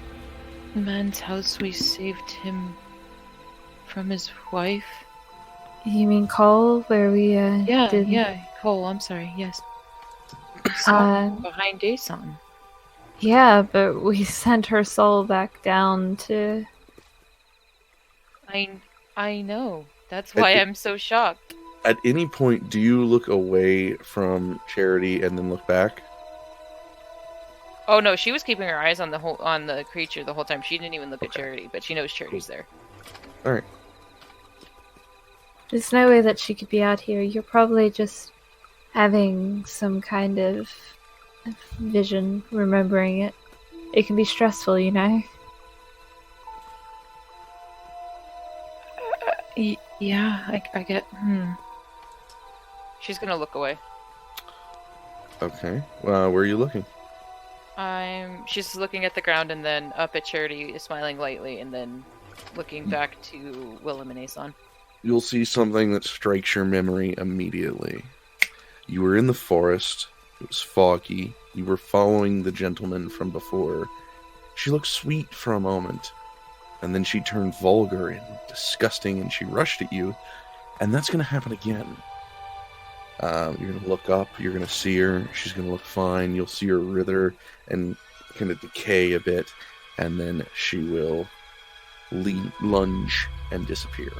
man's house we saved him from his wife? You mean Cole, where we, Yeah, Cole, I'm sorry, yes. Behind Aeson. Yeah, but we sent her soul back down to... I know. That's why I'm so shocked. At any point, do you look away from Charity and then look back? Oh no, she was keeping her eyes on the creature the whole time. She didn't even look at Charity, but she knows Charity's there. Alright. There's no way that she could be out here. You're probably just having some kind of vision, remembering it. It can be stressful, you know? Yeah, I get... She's gonna look away. Okay. Where are you looking? She's looking at the ground and then up at Charity, smiling lightly, and then looking back to William and Aeson. You'll see something that strikes your memory immediately. You were in the forest. It was foggy. You were following the gentleman from before. She looked sweet for a moment, and then she turned vulgar and disgusting, and she rushed at you, and that's going to happen again. You're going to look up, you're going to see her, she's going to look fine, you'll see her wither and kind of decay a bit, and then she will lunge and disappear.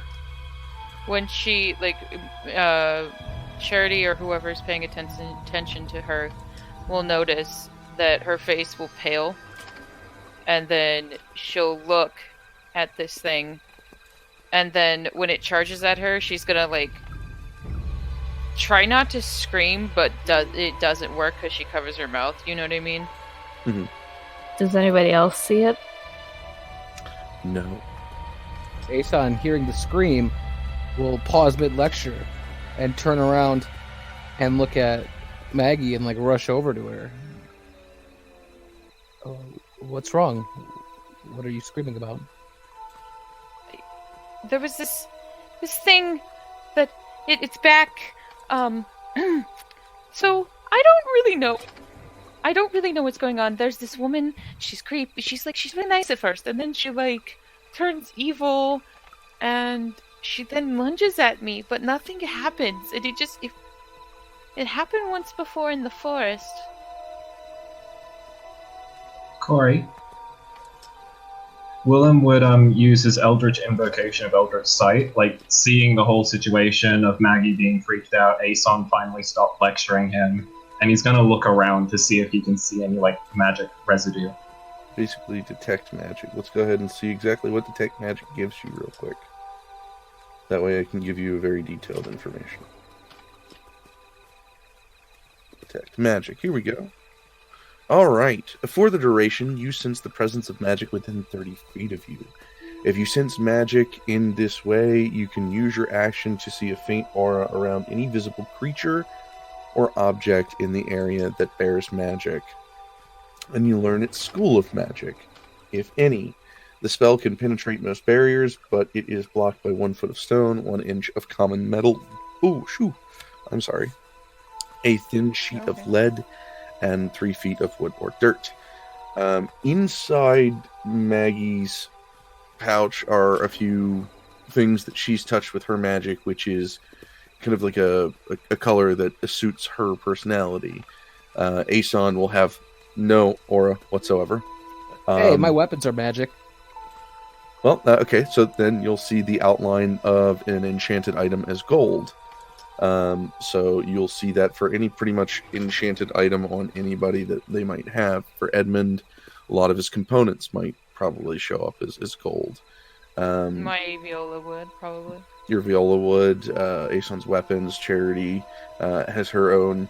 When she, Charity or whoever's paying attention to her will notice that her face will pale, and then she'll look at this thing, and then when it charges at her, she's gonna try not to scream, but it doesn't work because she covers her mouth, you know what I mean? Mm-hmm. Does anybody else see it? No. Aeson, hearing the scream, will pause mid-lecture and turn around and look at Maggie and rush over to her. Oh, what's wrong? What are you screaming about? There was this thing that it's back. So I don't really know what's going on. There's this woman. She's creepy. She's really nice at first, and then she turns evil, and she then lunges at me, but nothing happens. And it happened once before in the forest. Corey. William would use his Eldritch invocation of Eldritch Sight, seeing the whole situation of Maggie being freaked out, Aeson finally stopped lecturing him, and he's gonna look around to see if he can see any magic residue. Basically, detect magic. Let's go ahead and see exactly what detect magic gives you real quick. That way I can give you a very detailed information. Detect magic. Here we go. Alright. For the duration, you sense the presence of magic within 30 feet of you. If you sense magic in this way, you can use your action to see a faint aura around any visible creature or object in the area that bears magic. And you learn its school of magic, if any. The spell can penetrate most barriers, but it is blocked by 1 foot of stone, 1 inch of common metal. I'm sorry. A thin sheet of lead, and 3 feet of wood or dirt. Inside Maggie's pouch are a few things that she's touched with her magic, which is kind of like a color that suits her personality. Aeson will have no aura whatsoever. Hey, my weapons are magic. Well, okay, so then you'll see the outline of an enchanted item as gold. So you'll see that for any pretty much enchanted item on anybody that they might have. For Edmund, a lot of his components might probably show up as gold. My viola would, probably. Your viola would, Aeson's weapons, Charity has her own.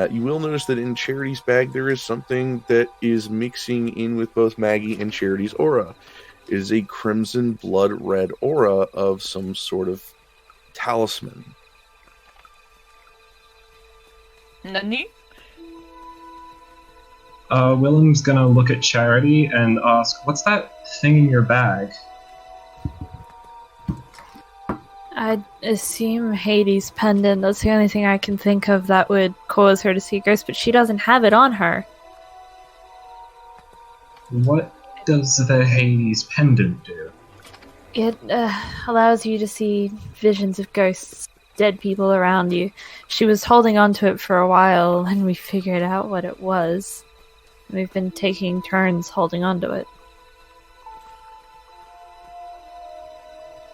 You will notice that in Charity's bag there is something that is mixing in with both Maggie and Charity's aura. It is a crimson blood red aura of some sort of talisman. Nani? William's gonna look at Charity and ask, "What's that thing in your bag?" I'd assume Hades' pendant. That's the only thing I can think of that would cause her to see ghosts, but she doesn't have it on her. What does the Hades pendant do? It allows you to see visions of ghosts, dead people around you. She was holding on to it for a while, and we figured out what it was. We've been taking turns holding on to it.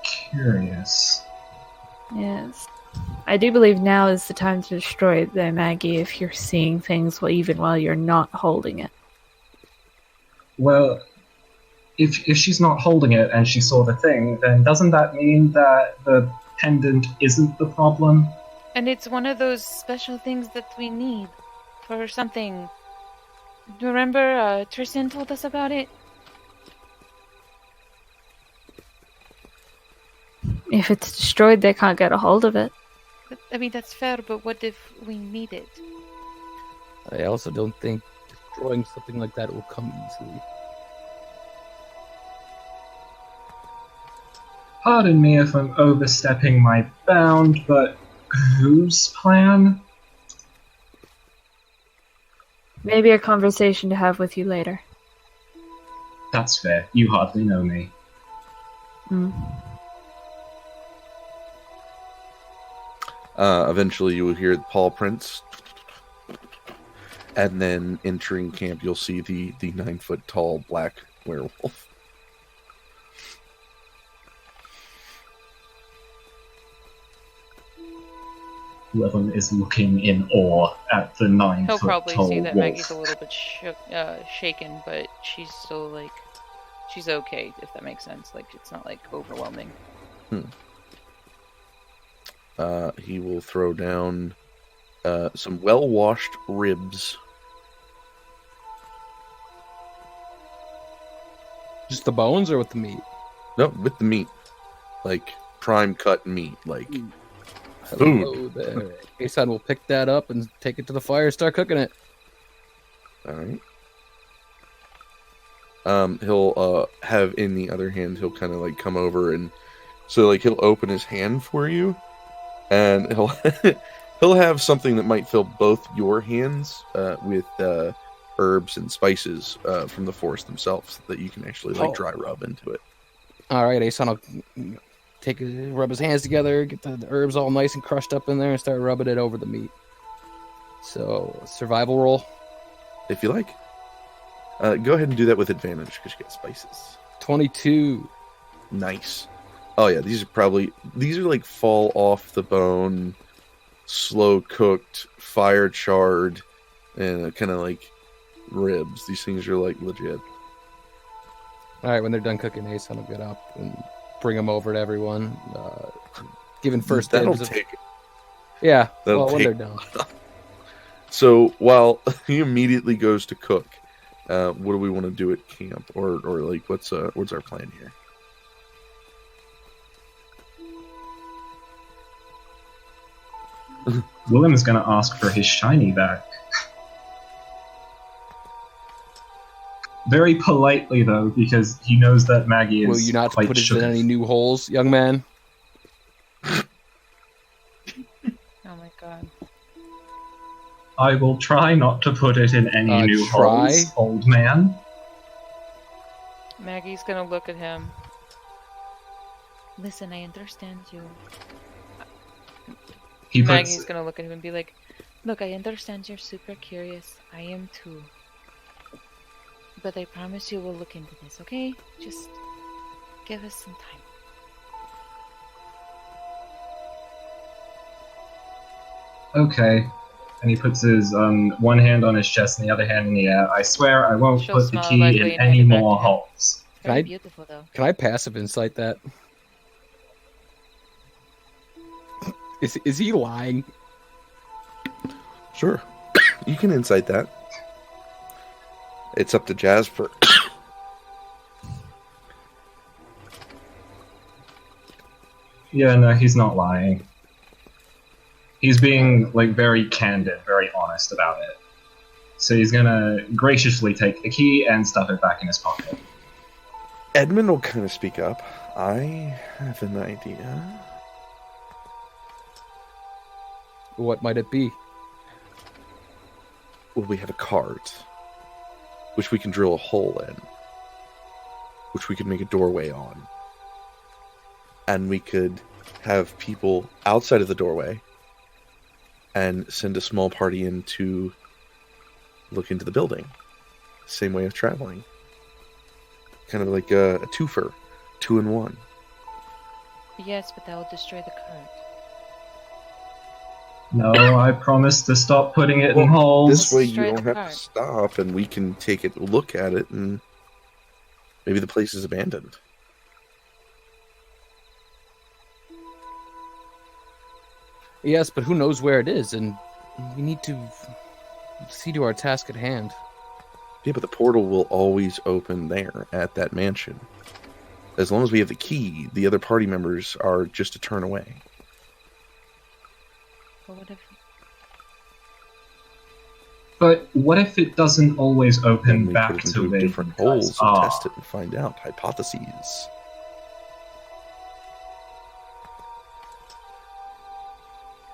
Curious. Yes. I do believe now is the time to destroy it, though, Maggie, if you're seeing things even while you're not holding it. Well, if she's not holding it and she saw the thing, then doesn't that mean that the pendant isn't the problem? And it's one of those special things that we need for something. Remember, Tristan told us about it? If it's destroyed, they can't get a hold of it. But, I mean, that's fair, but what if we need it? I also don't think destroying something like that will come easily. Pardon me if I'm overstepping my bound, but whose plan? Maybe a conversation to have with you later. That's fair. You hardly know me. Eventually you will hear the paw prints. And then entering camp, you'll see the 9-foot tall black werewolf. William is looking in awe at the 9-foot He'll probably tall see that wolf. Maggie's a little bit shaken, but she's still, like, she's okay, if that makes sense. Like, it's not, like, overwhelming. He will throw down some well-washed ribs. Just the bones or with the meat? No, with the meat. Like, prime cut meat. Like, Hello food. there. Aeson will pick that up and take it to the fire and start cooking it. Alright. He'll have in the other hand, he'll kind of like come over and so like he'll open his hand for you and he'll he'll have something that might fill both your hands with herbs and spices from the forest themselves that you can actually like dry rub into it. All right, Aeson will rub his hands together, get the herbs all nice and crushed up in there, and start rubbing it over the meat. So, survival roll. If you like. Go ahead and do that with advantage because you get spices. 22. Nice. Oh yeah, these are like fall off the bone, slow cooked, fire charred, and kind of like ribs. These things are like legit. All right, when they're done cooking, Aeson will get up and bring them over to everyone. Giving first That'll dibs. take. Yeah, That'll when take- they're done. So while he immediately goes to cook, what do we want to do at camp, or like what's our plan here? William's gonna ask for his shiny back. Very politely, though, because he knows that Maggie is Will you not quite put it shook. in any new holes, young man? Oh my god. I will try not to put it in any new try? holes, old man. Maggie's gonna look at him. Listen, I understand you. He Maggie's puts gonna look at him and be like, Look, I understand you're super curious. I am too. But I promise you we'll look into this, okay? Just give us some time. Okay. And he puts his one hand on his chest and the other hand in the air. I swear I won't She'll put the smile key lightly in and hand any it back more to him. holes. Very I- beautiful, though. Can I passive insight that? Is he lying? Sure. You can incite that. It's up to Jasper. Yeah, no, he's not lying. He's being, like, very candid, very honest about it. So he's gonna graciously take the key and stuff it back in his pocket. Edmund will kind of speak up. I have an idea. What might it be? Well, we have a cart, which we can drill a hole in, which we could make a doorway on. And we could have people outside of the doorway and send a small party in to look into the building. Same way of traveling. Kind of like a twofer. 2 in 1. Yes, but that will destroy the cart. No, I promise to stop putting it Well, in holes. This way you Destroy don't the have cart. to stop and we can take it, look at it, and maybe the place is abandoned. Yes, but who knows where it is, and we need to see to our task at hand. Yeah, but the portal will always open there at that mansion. As long as we have the key, the other party members are just a turn away. But what if... But what if it doesn't always Then open we back put it to into where different you guys holes and are? test it and find out. Hypotheses.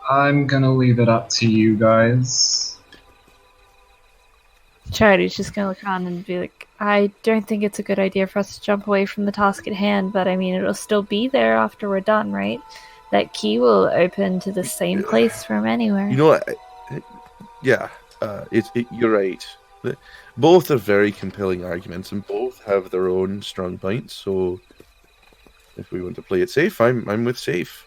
I'm gonna leave it up to you guys. Charity's just gonna look around and be like, I don't think it's a good idea for us to jump away from the task at hand, but I mean, it'll still be there after we're done, right? That key will open to the same place from anywhere. You know what? Yeah, you're right. Both are very compelling arguments, and both have their own strong points. So, if we want to play it safe, I'm with safe.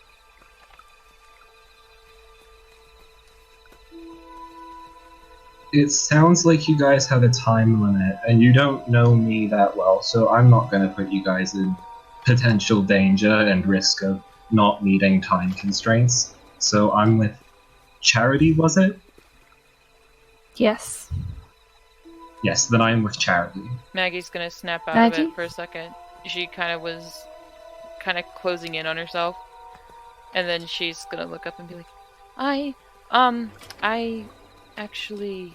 It sounds like you guys have a time limit, and you don't know me that well, so I'm not gonna put you guys in potential danger and risk of not meeting time constraints. So I'm with Charity, was it? Yes. Yes, then I'm with Charity. Maggie's gonna snap out of Maggie? it for a second. She kind of was closing in on herself. And then she's gonna look up and be like, I actually...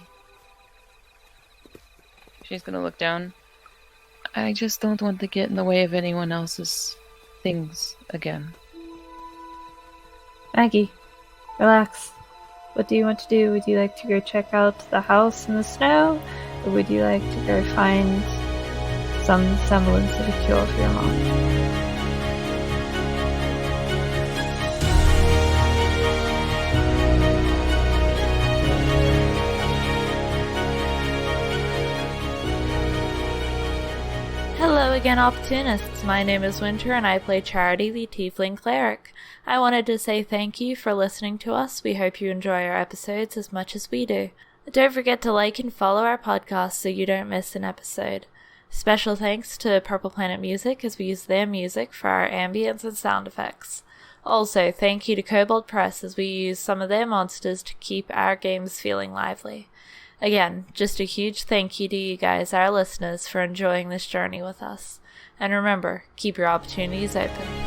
She's gonna look down. I just don't want to get in the way of anyone else's things again. Maggie, relax. What do you want to do? Would you like to go check out the house in the snow? Or would you like to go find some semblance of a cure for your mom? Hello again, opportunists. My name is Winter and I play Charity, the Tiefling Cleric. I wanted to say thank you for listening to us. We hope you enjoy our episodes as much as we do. Don't forget to like and follow our podcast so you don't miss an episode. Special thanks to Purple Planet Music as we use their music for our ambience and sound effects. Also, thank you to Kobold Press as we use some of their monsters to keep our games feeling lively. Again, just a huge thank you to you guys, our listeners, for enjoying this journey with us. And remember, keep your opportunities open.